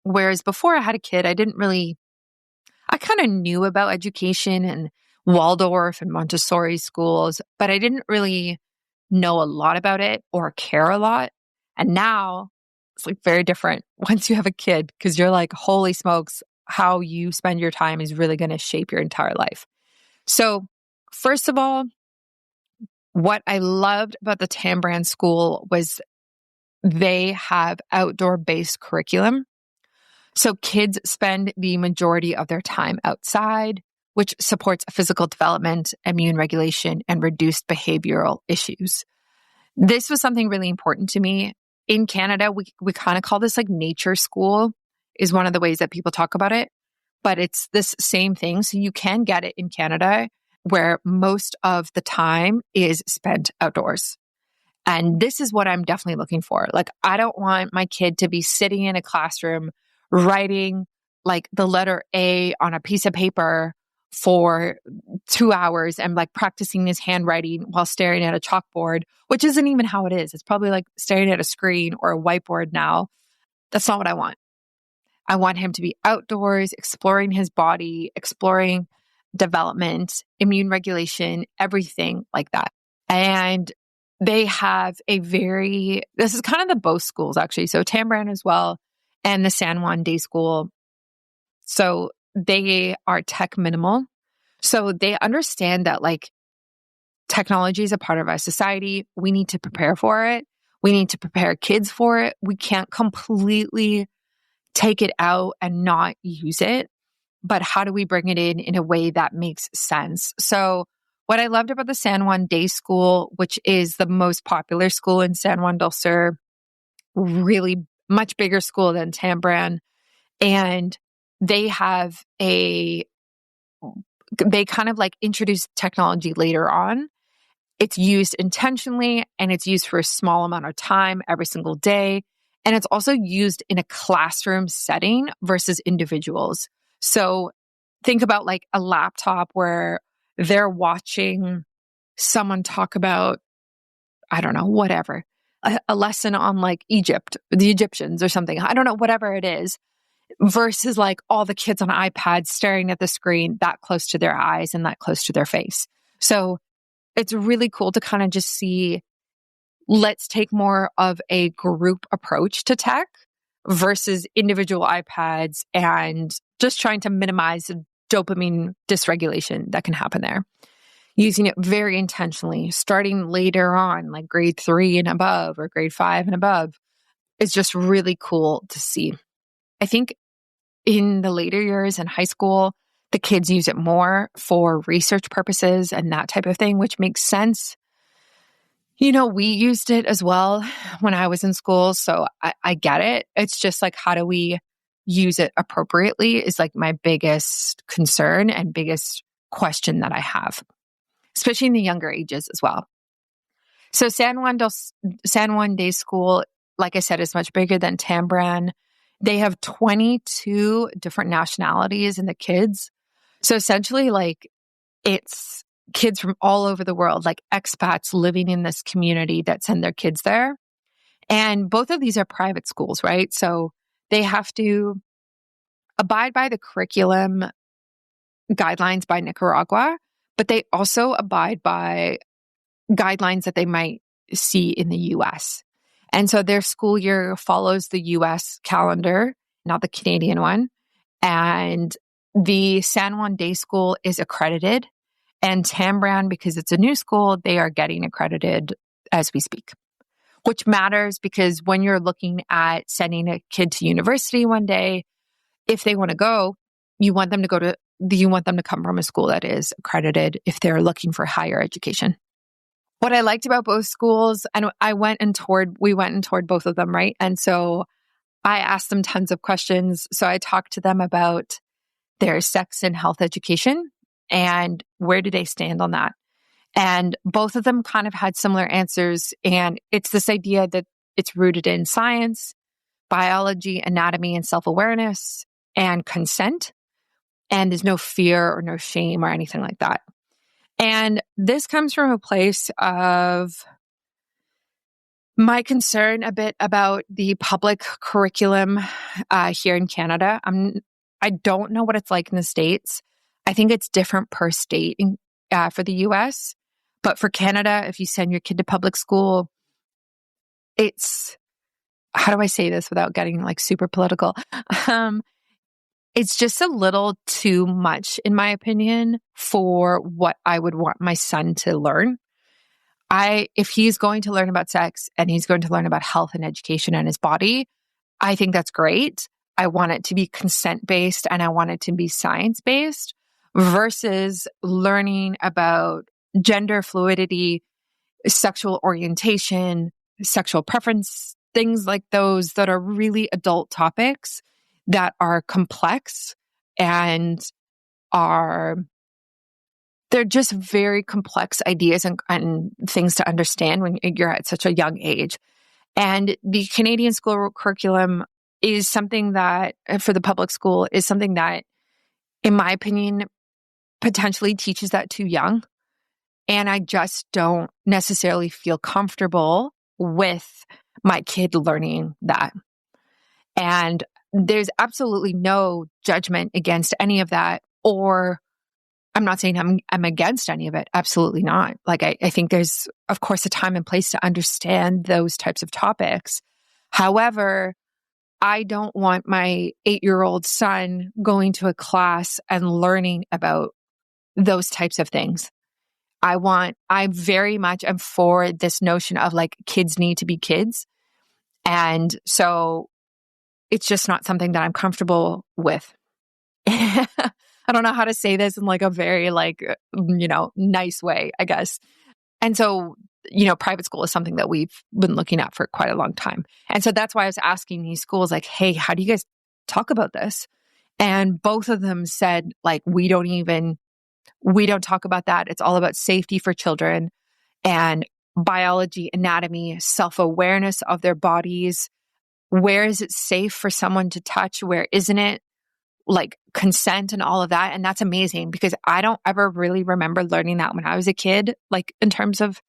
Whereas before I had a kid, I kind of knew about education and Waldorf and Montessori schools, but I didn't really know a lot about it or care a lot. And now it's like very different once you have a kid, because you're like, holy smokes, how you spend your time is really going to shape your entire life. So first of all, what I loved about the Tambran School was they have outdoor-based curriculum. So kids spend the majority of their time outside, which supports physical development, immune regulation, and reduced behavioral issues. This was something really important to me. In Canada, we kind of call this like nature school, is one of the ways that people talk about it. But it's this same thing. So you can get it in Canada, where most of the time is spent outdoors. And this is what I'm definitely looking for. Like, I don't want my kid to be sitting in a classroom writing like the letter A on a piece of paper for 2 hours and like practicing his handwriting while staring at a chalkboard, which isn't even how it is. It's probably like staring at a screen or a whiteboard now. That's not what I want. I want him to be outdoors, exploring his body, exploring development, immune regulation, everything like that. And they have this is kind of the both schools actually. So Tambran as well, and the San Juan Day School. So they are tech minimal. So they understand that like technology is a part of our society. We need to prepare for it. We need to prepare kids for it. We can't completely take it out and not use it. But how do we bring it in a way that makes sense? So what I loved about the San Juan Day School, which is the most popular school in San Juan del Sur, really much bigger school than Tambran. And they kind of like introduce technology later on. It's used intentionally, and it's used for a small amount of time every single day. And it's also used in a classroom setting versus individuals. So think about like a laptop where they're watching someone talk about, I don't know, whatever, a lesson on like Egypt, the Egyptians or something. I don't know, whatever it is, versus like all the kids on iPads staring at the screen that close to their eyes and that close to their face. So it's really cool to kind of just see let's take more of a group approach to tech versus individual iPads and just trying to minimize the dopamine dysregulation that can happen there. Using it very intentionally, starting later on, like grade 3 and above or grade 5 and above, is just really cool to see. I think in the later years in high school, the kids use it more for research purposes and that type of thing, which makes sense. We used it as well when I was in school, so I get it. It's just like, how do we use it appropriately is like my biggest concern and biggest question that I have, especially in the younger ages as well. So San Juan Day School, like I said, is much bigger than Tambran. They have 22 different nationalities in the kids. So essentially, like, it's kids from all over the world, like expats living in this community that send their kids there. And both of these are private schools, right? So they have to abide by the curriculum guidelines by Nicaragua, but they also abide by guidelines that they might see in the US. And so their school year follows the US calendar, not the Canadian one. And the San Juan Day School is accredited. And Tambran, because it's a new school, they are getting accredited as we speak, which matters because when you're looking at sending a kid to university one day, if they want to go, you want them to come from a school that is accredited if they're looking for higher education. What I liked about both schools, and we went and toured both of them, right? And so I asked them tons of questions. So I talked to them about their sex and health education and where do they stand on that. And both of them kind of had similar answers. And it's this idea that it's rooted in science, biology, anatomy, and self-awareness, and consent. And there's no fear or no shame or anything like that. And this comes from a place of my concern a bit about the public curriculum here in Canada. I don't know what it's like in the States. I think it's different per state for the US. But for Canada, if you send your kid to public school, it's, how do I say this without getting like super political? It's just a little too much, in my opinion, for what I would want my son to learn. If he's going to learn about sex and he's going to learn about health and education and his body, I think that's great. I want it to be consent-based and I want it to be science-based versus learning about gender fluidity, sexual orientation, sexual preference, things like those that are really adult topics that are complex and they're just very complex ideas and things to understand when you're at such a young age. And the Canadian school curriculum is something that, for the public school, is something that, in my opinion, potentially teaches that too young. And I just don't necessarily feel comfortable with my kid learning that. And there's absolutely no judgment against any of that, or I'm not saying I'm against any of it. Absolutely not. Like I think there's, of course, a time and place to understand those types of topics. However, I don't want my 8-year-old son going to a class and learning about those types of things. I very much am for this notion of like kids need to be kids. And so it's just not something that I'm comfortable with. I don't know how to say this in like a very nice way, I guess. And so, private school is something that we've been looking at for quite a long time. And so that's why I was asking these schools like, hey, how do you guys talk about this? And both of them said like, we don't talk about that. It's all about safety for children and biology, anatomy, self-awareness of their bodies. Where is it safe for someone to touch? Where isn't it? Like consent and all of that. And that's amazing because I don't ever really remember learning that when I was a kid, like in terms of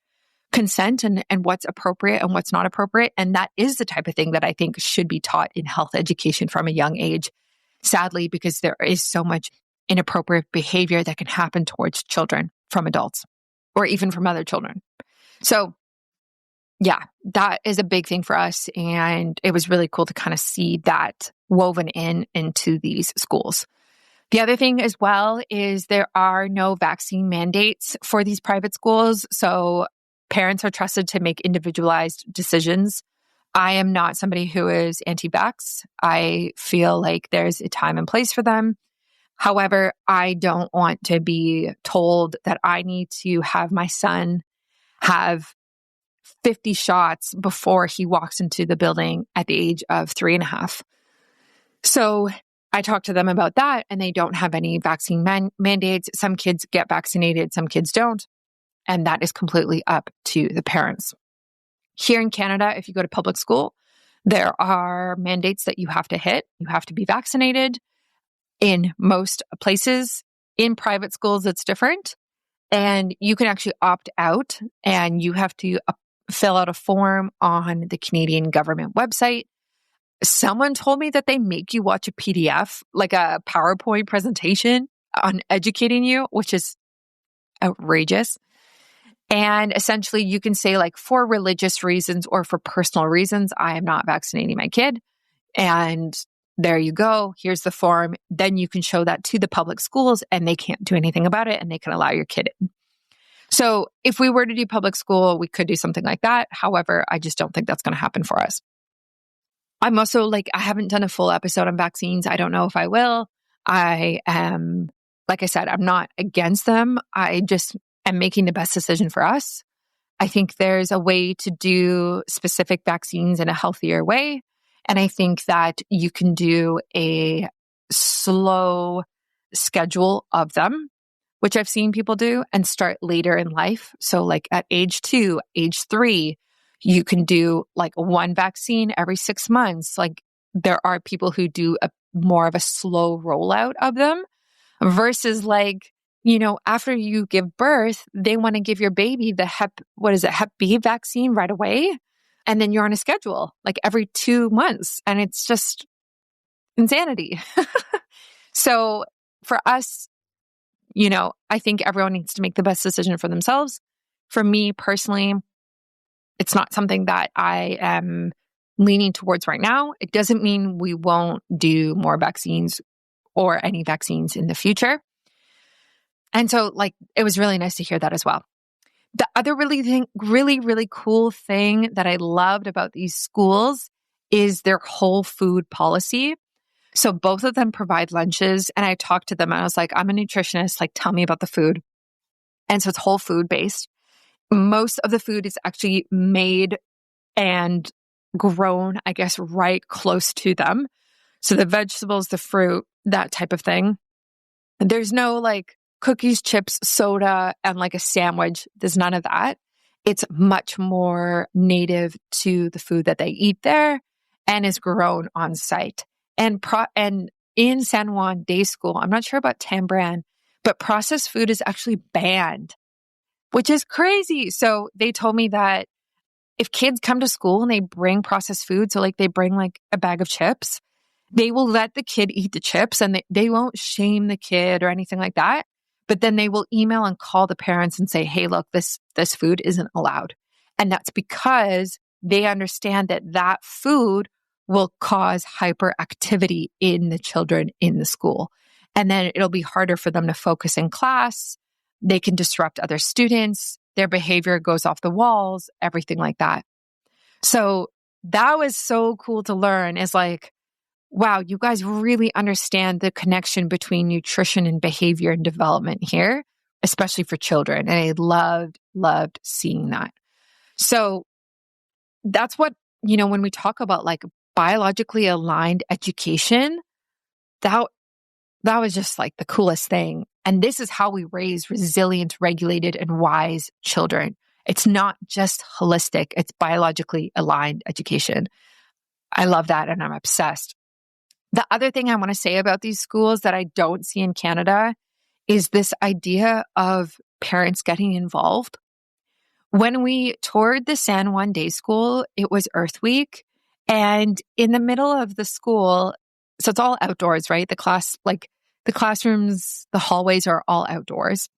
consent and what's appropriate and what's not appropriate. And that is the type of thing that I think should be taught in health education from a young age, sadly, because there is so much inappropriate behavior that can happen towards children from adults or even from other children. So yeah, that is a big thing for us. And it was really cool to kind of see that woven into these schools. The other thing as well is there are no vaccine mandates for these private schools. So parents are trusted to make individualized decisions. I am not somebody who is anti-vax. I feel like there's a time and place for them. However, I don't want to be told that I need to have my son have 50 shots before he walks into the building at the age of 3.5. So I talked to them about that, and they don't have any vaccine mandates. Some kids get vaccinated, some kids don't. And that is completely up to the parents. Here in Canada, if you go to public school, there are mandates that you have to hit. You have to be vaccinated in most places. In private schools, it's different. And you can actually opt out, and you have to fill out a form on the Canadian government website. Someone told me that they make you watch a PDF, like a PowerPoint presentation on educating you, which is outrageous. And essentially you can say, like, for religious reasons or for personal reasons, I am not vaccinating my kid. And there you go. Here's the form. Then you can show that to the public schools and they can't do anything about it, and they can allow your kid in. So if we were to do public school, we could do something like that. However, I just don't think that's going to happen for us. I'm also I haven't done a full episode on vaccines. I don't know if I will. I am, like I said, I'm not against them. I just am making the best decision for us. I think there's a way to do specific vaccines in a healthier way. And I think that you can do a slow schedule of them, which I've seen people do, and start later in life. So like at age 2, age 3, you can do like one vaccine every 6 months. Like there are people who do more of a slow rollout of them versus after you give birth, they want to give your baby the Hep B vaccine right away. And then you're on a schedule like every 2 months, and it's just insanity. So for us, I think everyone needs to make the best decision for themselves. For me personally, it's not something that I am leaning towards right now. It doesn't mean we won't do more vaccines or any vaccines in the future. And so it was really nice to hear that as well. The other really cool thing that I loved about these schools is their whole food policy. So both of them provide lunches, and I talked to them and I was like, I'm a nutritionist, tell me about the food. And so it's whole food based. Most of the food is actually made and grown, I guess, right close to them. So the vegetables, the fruit, that type of thing. There's no cookies, chips, soda, and a sandwich. There's none of that. It's much more native to the food that they eat there and is grown on site. And in San Juan Day School, I'm not sure about Tambran, but processed food is actually banned, which is crazy. So they told me that if kids come to school and they bring processed food, so they bring a bag of chips, they will let the kid eat the chips, and they won't shame the kid or anything like that. But then they will email and call the parents and say, hey, look, this food isn't allowed. And that's because they understand that food will cause hyperactivity in the children in the school. And then it'll be harder for them to focus in class. They can disrupt other students. Their behavior goes off the walls, everything like that. So that was so cool to learn, is wow, you guys really understand the connection between nutrition and behavior and development here, especially for children. And I loved seeing that. So that's what, when we talk about biologically aligned education, that was just the coolest thing. And this is how we raise resilient, regulated, and wise children. It's not just holistic, it's biologically aligned education. I love that, and I'm obsessed. The other thing I want to say about these schools that I don't see in Canada is this idea of parents getting involved. When we toured the San Juan Day School, it was Earth Week. And in the middle of the school, so it's all outdoors, right? The classrooms, the hallways are all outdoors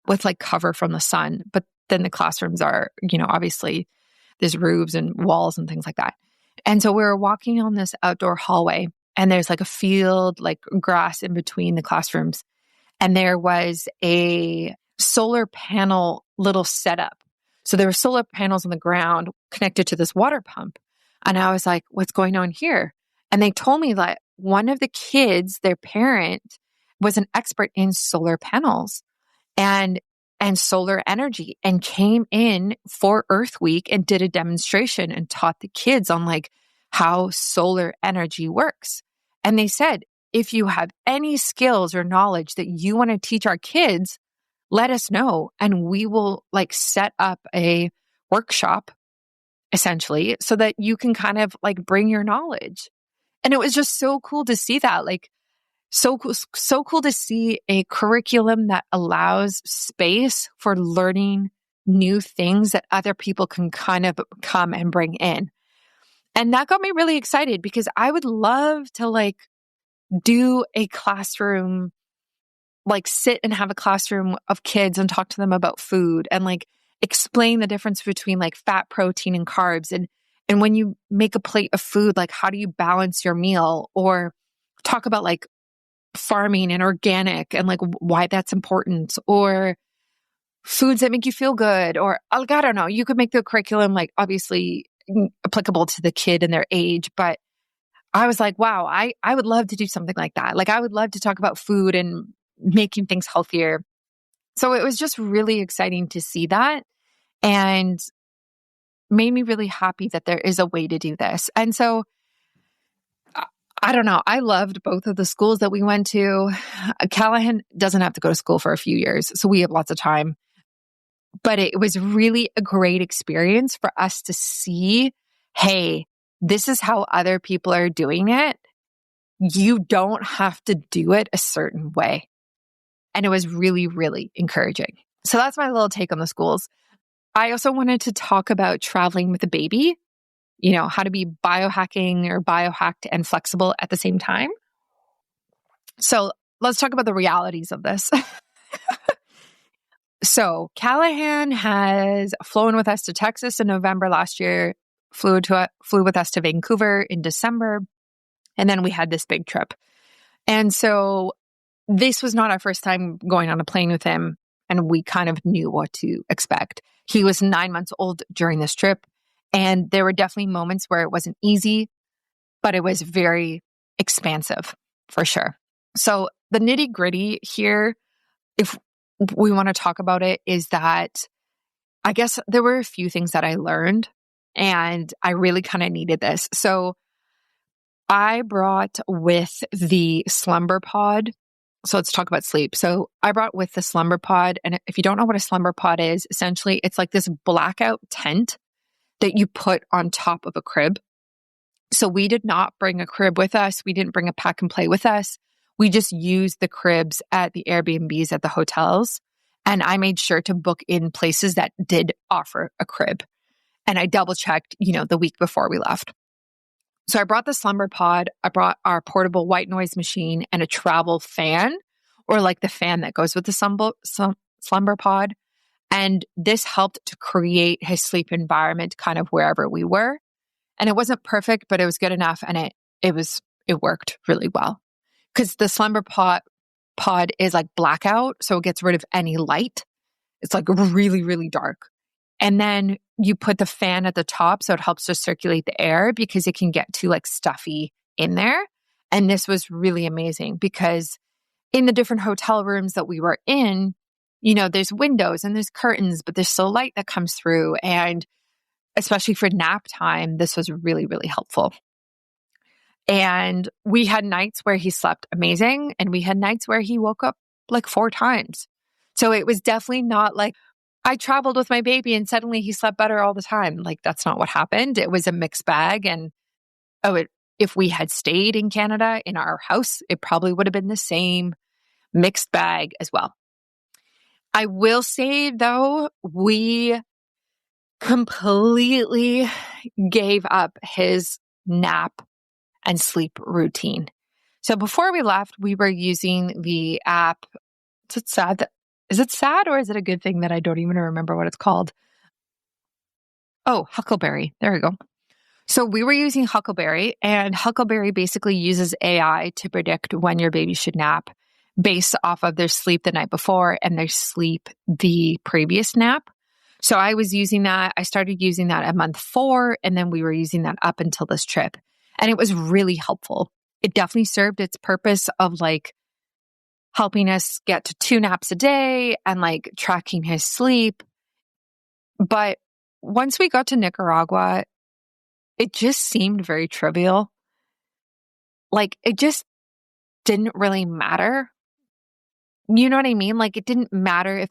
with cover from the sun. But then the classrooms are, obviously there's roofs and walls and things like that. And so we were walking on this outdoor hallway, and there's like a field, like grass in between the classrooms. And there was a solar panel little setup. So there were solar panels on the ground connected to this water pump. And I was like, what's going on here? And they told me that one of the kids, their parent, was an expert in solar panels and solar energy, and came in for Earth Week and did a demonstration and taught the kids on like how solar energy works. And they said, if you have any skills or knowledge that you want to teach our kids, let us know. And we will like set up a workshop essentially so that you can kind of like bring your knowledge. And it was just so cool to see that, like so cool to see a curriculum that allows space for learning new things that other people can kind of come and bring in. And that got me really excited because I would love to like do a classroom, like sit and have a classroom of kids and talk to them about food and like explain the difference between like fat, protein, and carbs. And when you make a plate of food, like how do you balance your meal, or talk about like farming and organic and like why that's important, or foods that make you feel good, or like, I don't know, you could make the curriculum like obviously applicable to the kid and their age. But I was like, wow, I would love to do something like that. Like I would love to talk about food and making things healthier. So it was just really exciting to see that, and made me really happy that there is a way to do this. And so I don't know. I loved both of the schools that we went to. Callahan doesn't have to go to school for a few years, so we have lots of time. But it was really a great experience for us to see, hey, this is how other people are doing it. You don't have to do it a certain way. And it was really, really encouraging. So that's my little take on the schools. I also wanted to talk about traveling with a baby, you know, how to be biohacking or biohacked and flexible at the same time. So let's talk about the realities of this. So Callahan has flown with us to Texas in November last year, flew with us to Vancouver in December, and then we had this big trip. And so this was not our first time going on a plane with him, and we kind of knew what to expect. He was 9 months old during this trip, and there were definitely moments where it wasn't easy, but it was very expansive for sure. So the nitty-gritty here, if we want to talk about it, is that I guess there were a few things that I learned, and I really kind of needed this. So I brought with the slumber pod. So let's talk about sleep. So I brought with the slumber pod. And if you don't know what a slumber pod is, essentially it's like this blackout tent that you put on top of a crib. So we did not bring a crib with us. We didn't bring a pack and play with us. We just used the cribs at the Airbnbs at the hotels. And I made sure to book in places that did offer a crib. And I double checked, the week before we left. So I brought the slumber pod. I brought our portable white noise machine and a travel fan, or like the fan that goes with the slumber pod. And this helped to create his sleep environment kind of wherever we were. And it wasn't perfect, but it was good enough. And it worked really well. Because the slumber pod is like blackout, so it gets rid of any light. It's like really, really dark. And then you put the fan at the top, so it helps to circulate the air because it can get too like stuffy in there. And this was really amazing because in the different hotel rooms that we were in, there's windows and there's curtains, but there's still light that comes through. And especially for nap time, this was really, really helpful. And we had nights where he slept amazing, and we had nights where he woke up like 4 times. So it was definitely not like I traveled with my baby and suddenly he slept better all the time. Like that's not what happened. It was a mixed bag. And if we had stayed in Canada in our house, it probably would have been the same mixed bag as well. I will say though, we completely gave up his nap and sleep routine. So before we left, we were using the app. Is it sad or is it a good thing that I don't even remember what it's called? Oh, Huckleberry. There we go. So we were using Huckleberry, and Huckleberry basically uses AI to predict when your baby should nap based off of their sleep the night before and their sleep the previous nap. So I was using that. I started using that at month 4, and then we were using that up until this trip. And it was really helpful. It definitely served its purpose of like helping us get to 2 naps a day and like tracking his sleep. But once we got to Nicaragua, it just seemed very trivial. Like it just didn't really matter. You know what I mean? Like it didn't matter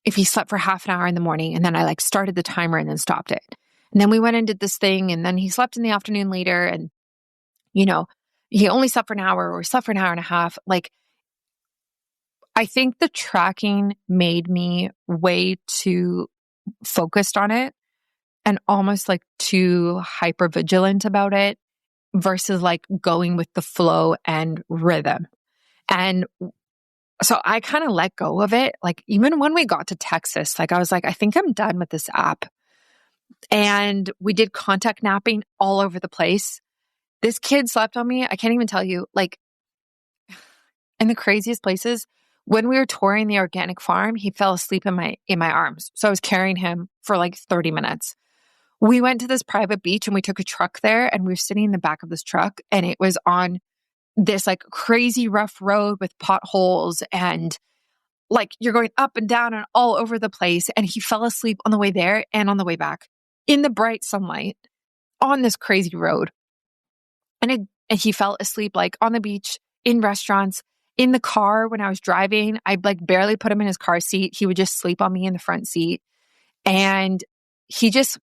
if he slept for half an hour in the morning and then I like started the timer and then stopped it. And then we went and did this thing and then he slept in the afternoon later and, you know, he only slept for an hour or slept for an hour and a half. Like I think the tracking made me way too focused on it and almost like too hyper vigilant about it versus like going with the flow and rhythm. And so I kind of let go of it. Like even when we got to Texas, like I was like, I think I'm done with this app. And we did contact napping all over the place. This kid slept on me. I can't even tell you, like in the craziest places. When we were touring the organic farm, he fell asleep in my arms. So I was carrying him for like 30 minutes. We went to this private beach and we took a truck there and we were sitting in the back of this truck and it was on this like crazy rough road with potholes and like you're going up and down and all over the place. And he fell asleep on the way there and on the way back in the bright sunlight on this crazy road. And he fell asleep like on the beach, in restaurants, in the car when I was driving. I like barely put him in his car seat. He would just sleep on me in the front seat. And he just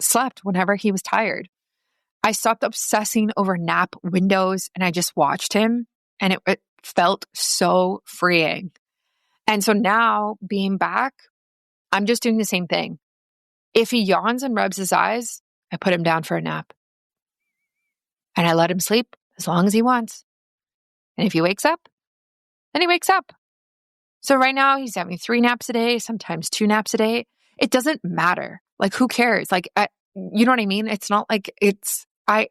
slept whenever he was tired. I stopped obsessing over nap windows and I just watched him and it felt so freeing. And so now being back, I'm just doing the same thing. If he yawns and rubs his eyes, I put him down for a nap. And I let him sleep as long as he wants. And if he wakes up, then he wakes up. So right now he's having 3 naps a day, sometimes 2 naps a day. It doesn't matter. Like who cares? Like, you know what I mean? It's not like my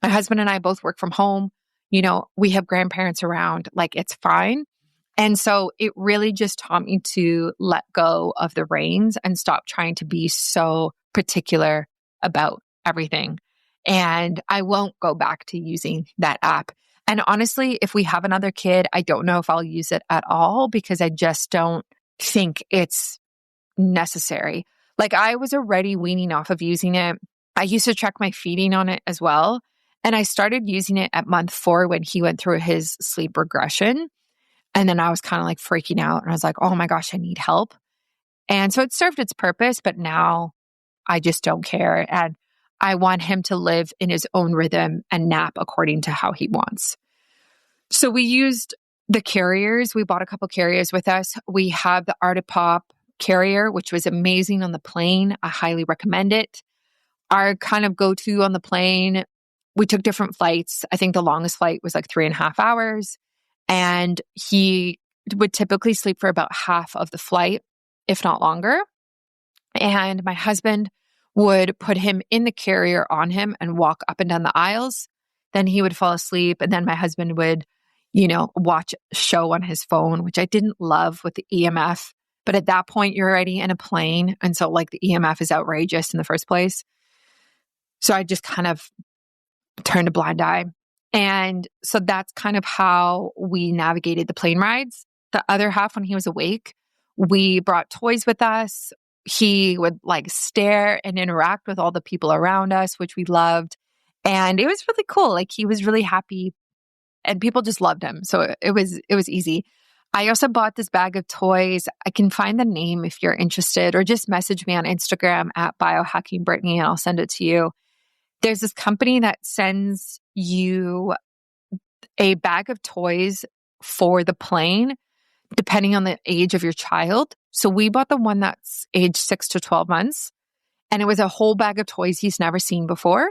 husband and I both work from home. You know, we have grandparents around, like it's fine. And so it really just taught me to let go of the reins and stop trying to be so particular about everything. And I won't go back to using that app. And honestly, if we have another kid, I don't know if I'll use it at all because I just don't think it's necessary. Like I was already weaning off of using it. I used to track my feeding on it as well. And I started using it at month 4 when he went through his sleep regression. And then I was kind of like freaking out and I was like, oh my gosh, I need help. And so it served its purpose, but now I just don't care. And I want him to live in his own rhythm and nap according to how he wants. So we used the carriers. We bought a couple carriers with us. We have the Artipop carrier, which was amazing on the plane. I highly recommend it. Our kind of go-to on the plane, we took different flights. I think the longest flight was like 3.5 hours. And he would typically sleep for about half of the flight, if not longer. And my husband would put him in the carrier on him and walk up and down the aisles. Then he would fall asleep. And then my husband would, you know, watch a show on his phone, which I didn't love with the EMF. But at that point, you're already in a plane. And so like the EMF is outrageous in the first place. So I just kind of turned a blind eye. And so that's kind of how we navigated the plane rides. The other half, when he was awake, we brought toys with us. He would like stare and interact with all the people around us, which we loved. And it was really cool. Like he was really happy and people just loved him. So it was easy. I also bought this bag of toys. I can find the name if you're interested, or just message me on Instagram at biohacking Brittany and I'll send it to you. There's this company that sends you a bag of toys for the plane, depending on the age of your child. So we bought the one that's age 6 to 12 months. And it was a whole bag of toys he's never seen before.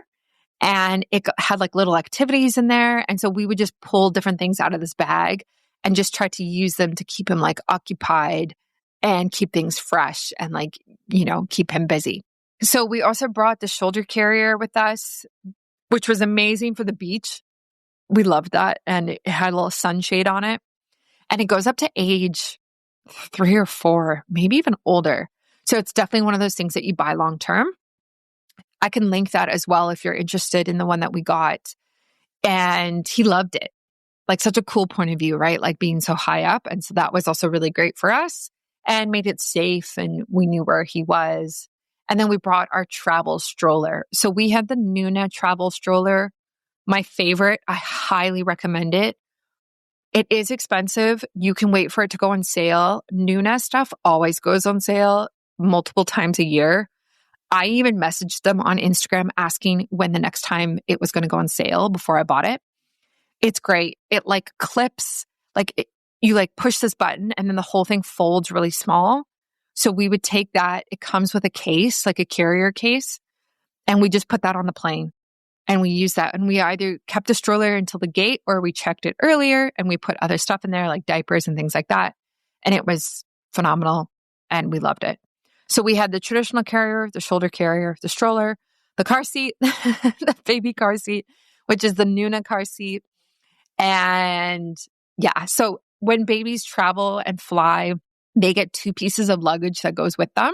And it had like little activities in there. And so we would just pull different things out of this bag and just try to use them to keep him like occupied and keep things fresh and like, you know, keep him busy. So we also brought the shoulder carrier with us, which was amazing for the beach. We loved that. And it had a little sunshade on it. And it goes up to age 3 or 4, maybe even older. So it's definitely one of those things that you buy long term. I can link that as well if you're interested in the one that we got. And he loved it. Like such a cool point of view, right? Like being so high up. And so that was also really great for us and made it safe. And we knew where he was. And then we brought our travel stroller. So we had the Nuna travel stroller, my favorite. I highly recommend it. It is expensive. You can wait for it to go on sale. Nuna stuff always goes on sale multiple times a year. I even messaged them on Instagram asking when the next time it was going to go on sale before I bought it. It's great. It like clips, you like push this button and then the whole thing folds really small. So we would take that. It comes with a case, like a carrier case, and we just put that on the plane and we use that. And we either kept the stroller until the gate or we checked it earlier and we put other stuff in there like diapers and things like that. And it was phenomenal and we loved it. So we had the traditional carrier, the shoulder carrier, the stroller, the car seat, the baby car seat, which is the Nuna car seat. And yeah, so when babies travel and fly, they get 2 pieces of luggage that goes with them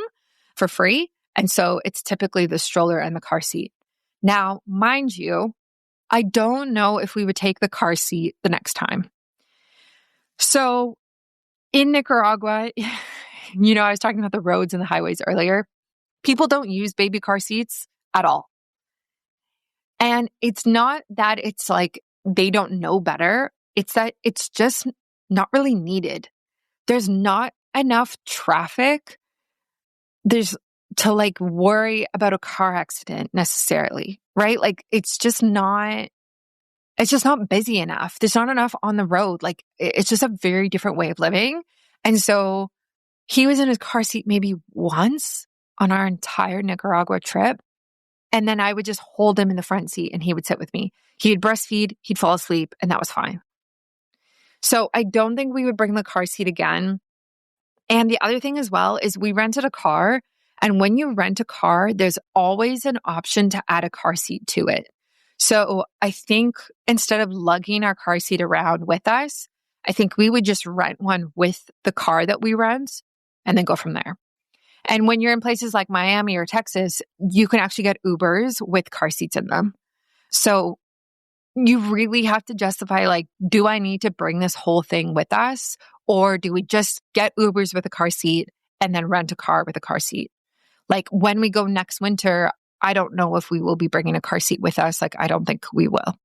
for free. And so it's typically the stroller and the car seat. Now, mind you, I don't know if we would take the car seat the next time. So in Nicaragua, I was talking about the roads and the highways earlier. People don't use baby car seats at all. And it's not that it's like they don't know better. It's that it's just not really needed. There's not enough traffic. There's to like worry about a car accident necessarily, right? Like it's just not busy enough. There's not enough on the road. Like it's just a very different way of living. And so he was in his car seat maybe once on our entire Nicaragua trip. And then I would just hold him in the front seat and he would sit with me. He'd breastfeed, he'd fall asleep, and that was fine. So I don't think we would bring the car seat again. And the other thing as well is we rented a car. And when you rent a car, there's always an option to add a car seat to it. So I think instead of lugging our car seat around with us, I think we would just rent one with the car that we rent and then go from there. And when you're in places like Miami or Texas, you can actually get Ubers with car seats in them. So you really have to justify, like, do I need to bring this whole thing with us? Or do we just get Ubers with a car seat and then rent a car with a car seat? Like when we go next winter, I don't know if we will be bringing a car seat with us. Like, I don't think we will.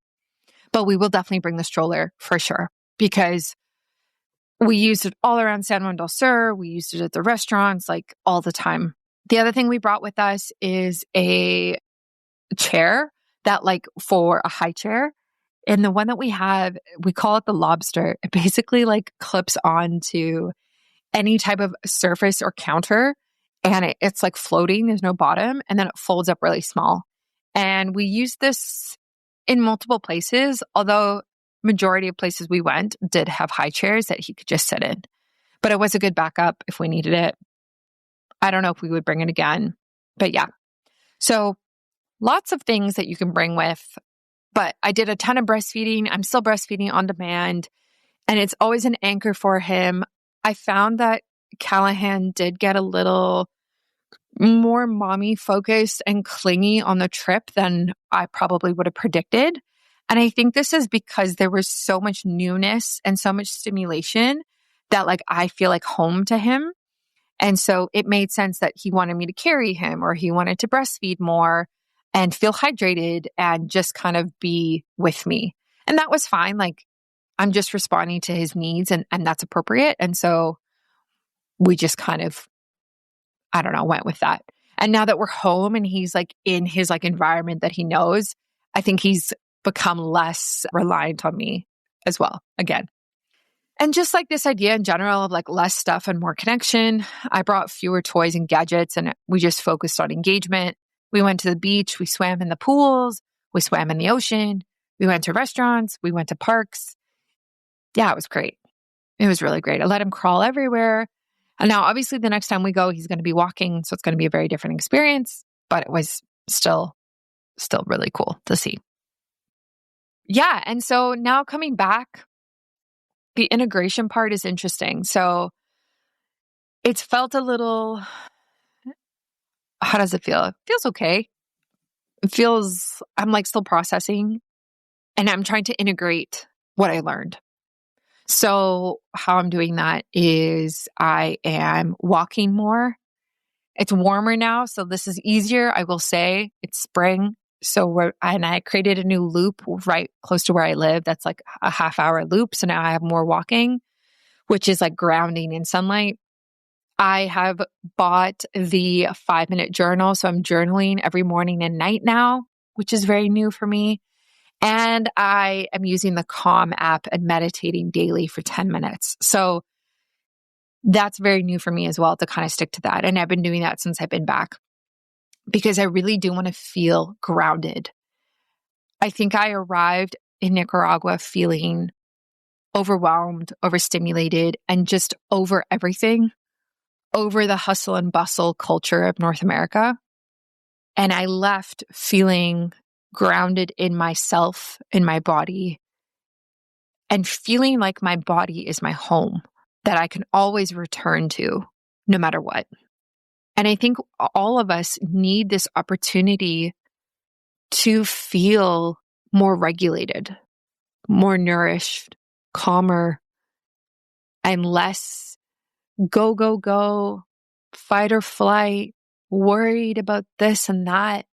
But we will definitely bring the stroller for sure because we used it all around San Juan del Sur. We used it at the restaurants, like all the time. The other thing we brought with us is a chair that like for a high chair. And the one that we have, we call it the lobster. It basically like clips onto any type of surface or counter. And it's like floating. There's no bottom. And then it folds up really small. And we use this in multiple places, although majority of places we went did have high chairs that he could just sit in. But it was a good backup if we needed it. I don't know if we would bring it again. But yeah. So lots of things that you can bring with. But I did a ton of breastfeeding. I'm still breastfeeding on demand. And it's always an anchor for him. I found that Callahan did get a little more mommy focused and clingy on the trip than I probably would have predicted. And I think this is because there was so much newness and so much stimulation that like I feel like home to him. And so it made sense that he wanted me to carry him or he wanted to breastfeed more and feel hydrated and just kind of be with me. And that was fine. Like I'm just responding to his needs and that's appropriate. And so we just kind of, I don't know, went with that. And now that we're home and he's like in his like environment that he knows, I think he's become less reliant on me as well again. And just like this idea in general of like less stuff and more connection, I brought fewer toys and gadgets and we just focused on engagement. We went to the beach, we swam in the pools, we swam in the ocean, we went to restaurants, we went to parks. Yeah, it was great. It was really great. I let him crawl everywhere. And now obviously the next time we go, he's going to be walking. So it's going to be a very different experience. but it was still really cool to see. Yeah. And so now coming back, the integration part is interesting. So it's felt a little, how does it feel? It feels okay. It feels, I'm like still processing and I'm trying to integrate what I learned. So how I'm doing that is I am walking more. It's warmer now, so this is easier. I will say it's spring. And I created a new loop right close to where I live. That's like a half-hour loop. So now I have more walking, which is like grounding in sunlight. I have bought the 5-minute journal. So I'm journaling every morning and night now, which is very new for me. And I am using the Calm app and meditating daily for 10 minutes. So that's very new for me as well to kind of stick to that. And I've been doing that since I've been back because I really do want to feel grounded. I think I arrived in Nicaragua feeling overwhelmed, overstimulated, and just over everything, over the hustle and bustle culture of North America. And I left feeling grounded in myself, in my body, and feeling like my body is my home that I can always return to no matter what. And I think all of us need this opportunity to feel more regulated, more nourished, calmer, and less go, go, go, fight or flight, worried about this and that,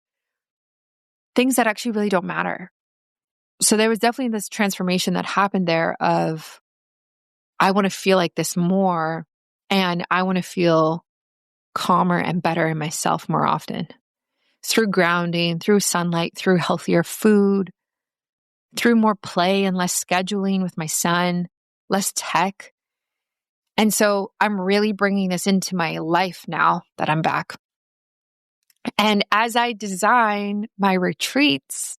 things that actually really don't matter. So there was definitely this transformation that happened there of, I want to feel like this more, and I want to feel calmer and better in myself more often through grounding, through sunlight, through healthier food, through more play and less scheduling with my son, less tech. And so I'm really bringing this into my life now that I'm back. And as I design my retreats,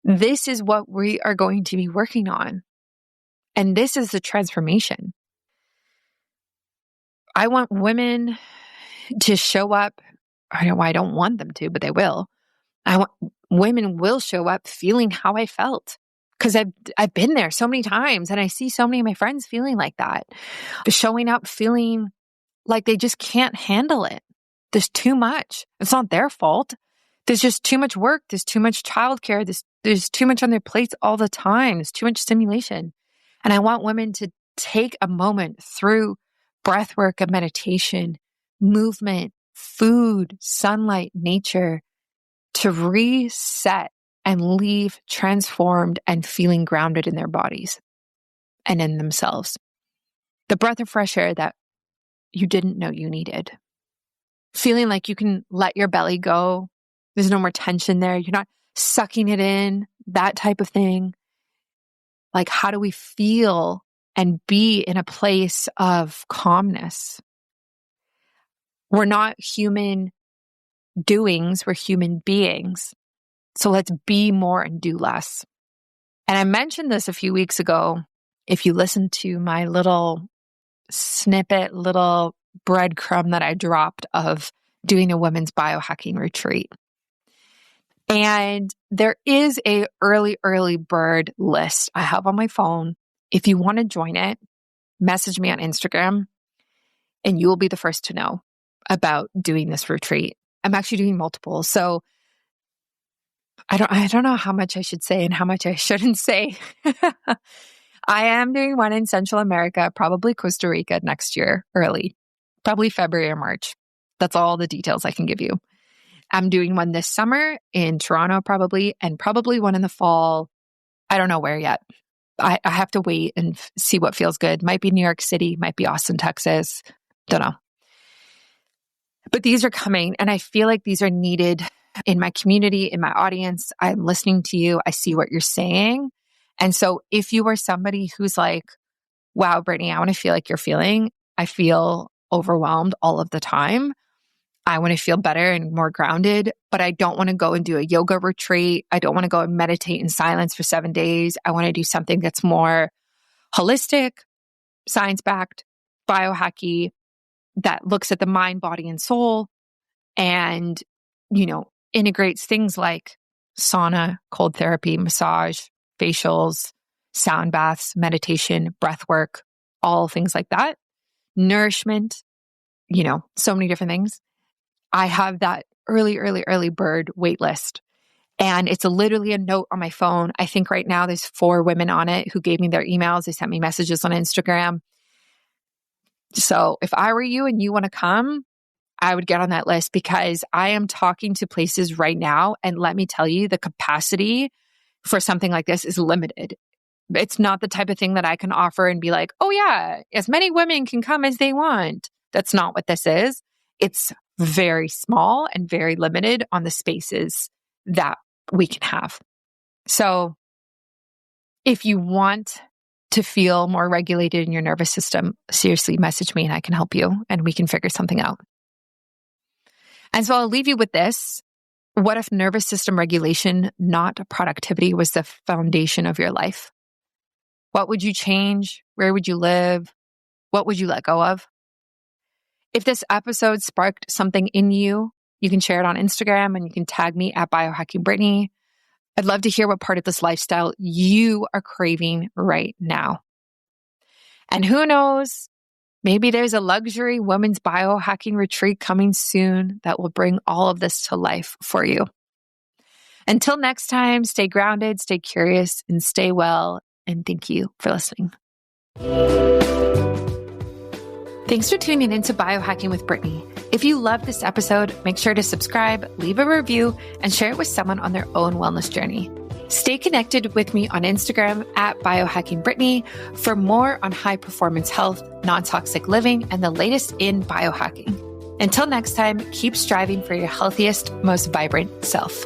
this is what we are going to be working on. And this is the transformation. I want women to show up. I don't want them to, but they will. Women will show up feeling how I felt because I've been there so many times and I see so many of my friends feeling like that, showing up feeling like they just can't handle it. There's too much. It's not their fault. There's just too much work. There's too much childcare. There's too much on their plates all the time. There's too much stimulation. And I want women to take a moment through breath work and meditation, movement, food, sunlight, nature, to reset and leave transformed and feeling grounded in their bodies and in themselves. The breath of fresh air that you didn't know you needed. Feeling like you can let your belly go. There's no more tension there. You're not sucking it in, that type of thing. Like, how do we feel and be in a place of calmness? We're not human doings, we're human beings. So let's be more and do less. And I mentioned this a few weeks ago. If you listen to my little snippet, little breadcrumb that I dropped of doing a women's biohacking retreat. And there is a early bird list I have on my phone. If you want to join it, message me on Instagram and you will be the first to know about doing this retreat. I'm actually doing multiple. So I don't know how much I should say and how much I shouldn't say. I am doing one in Central America, probably Costa Rica next year, early, probably February or March. That's all the details I can give you. I'm doing one this summer in Toronto, probably, and probably one in the fall. I don't know where yet. I have to wait and see what feels good. Might be New York City, might be Austin, Texas. Don't know. But these are coming, and I feel like these are needed in my community, in my audience. I'm listening to you. I see what you're saying. And so if you are somebody who's like, wow, Brittany, I want to feel like you're feeling, I feel overwhelmed all of the time. I want to feel better and more grounded, but I don't want to go and do a yoga retreat. I don't want to go and meditate in silence for 7 days. I want to do something that's more holistic, science-backed, biohacky, that looks at the mind, body, and soul, and integrates things like sauna, cold therapy, massage, facials, sound baths, meditation, breath work, all things like that. Nourishment, so many different things. I have that early bird wait list. And it's literally a note on my phone. I think right now there's 4 women on it who gave me their emails. They sent me messages on Instagram. So if I were you and you want to come, I would get on that list because I am talking to places right now. And let me tell you, the capacity for something like this is limited. It's not the type of thing that I can offer and be like, oh yeah, as many women can come as they want. That's not what this is. It's very small and very limited on the spaces that we can have. So if you want to feel more regulated in your nervous system, seriously, message me and I can help you and we can figure something out. And so I'll leave you with this. What if nervous system regulation, not productivity, was the foundation of your life? What would you change? Where would you live? What would you let go of? If this episode sparked something in you, you can share it on Instagram and you can tag me at Biohacking Brittany. I'd love to hear what part of this lifestyle you are craving right now. And who knows, maybe there's a luxury women's biohacking retreat coming soon that will bring all of this to life for you. Until next time, stay grounded, stay curious, and stay well. And thank you for listening. Thanks for tuning into Biohacking with Brittany. If you loved this episode, make sure to subscribe, leave a review, and share it with someone on their own wellness journey. Stay connected with me on Instagram at Biohacking Brittany for more on high performance health, non-toxic living, and the latest in biohacking. Until next time, keep striving for your healthiest, most vibrant self.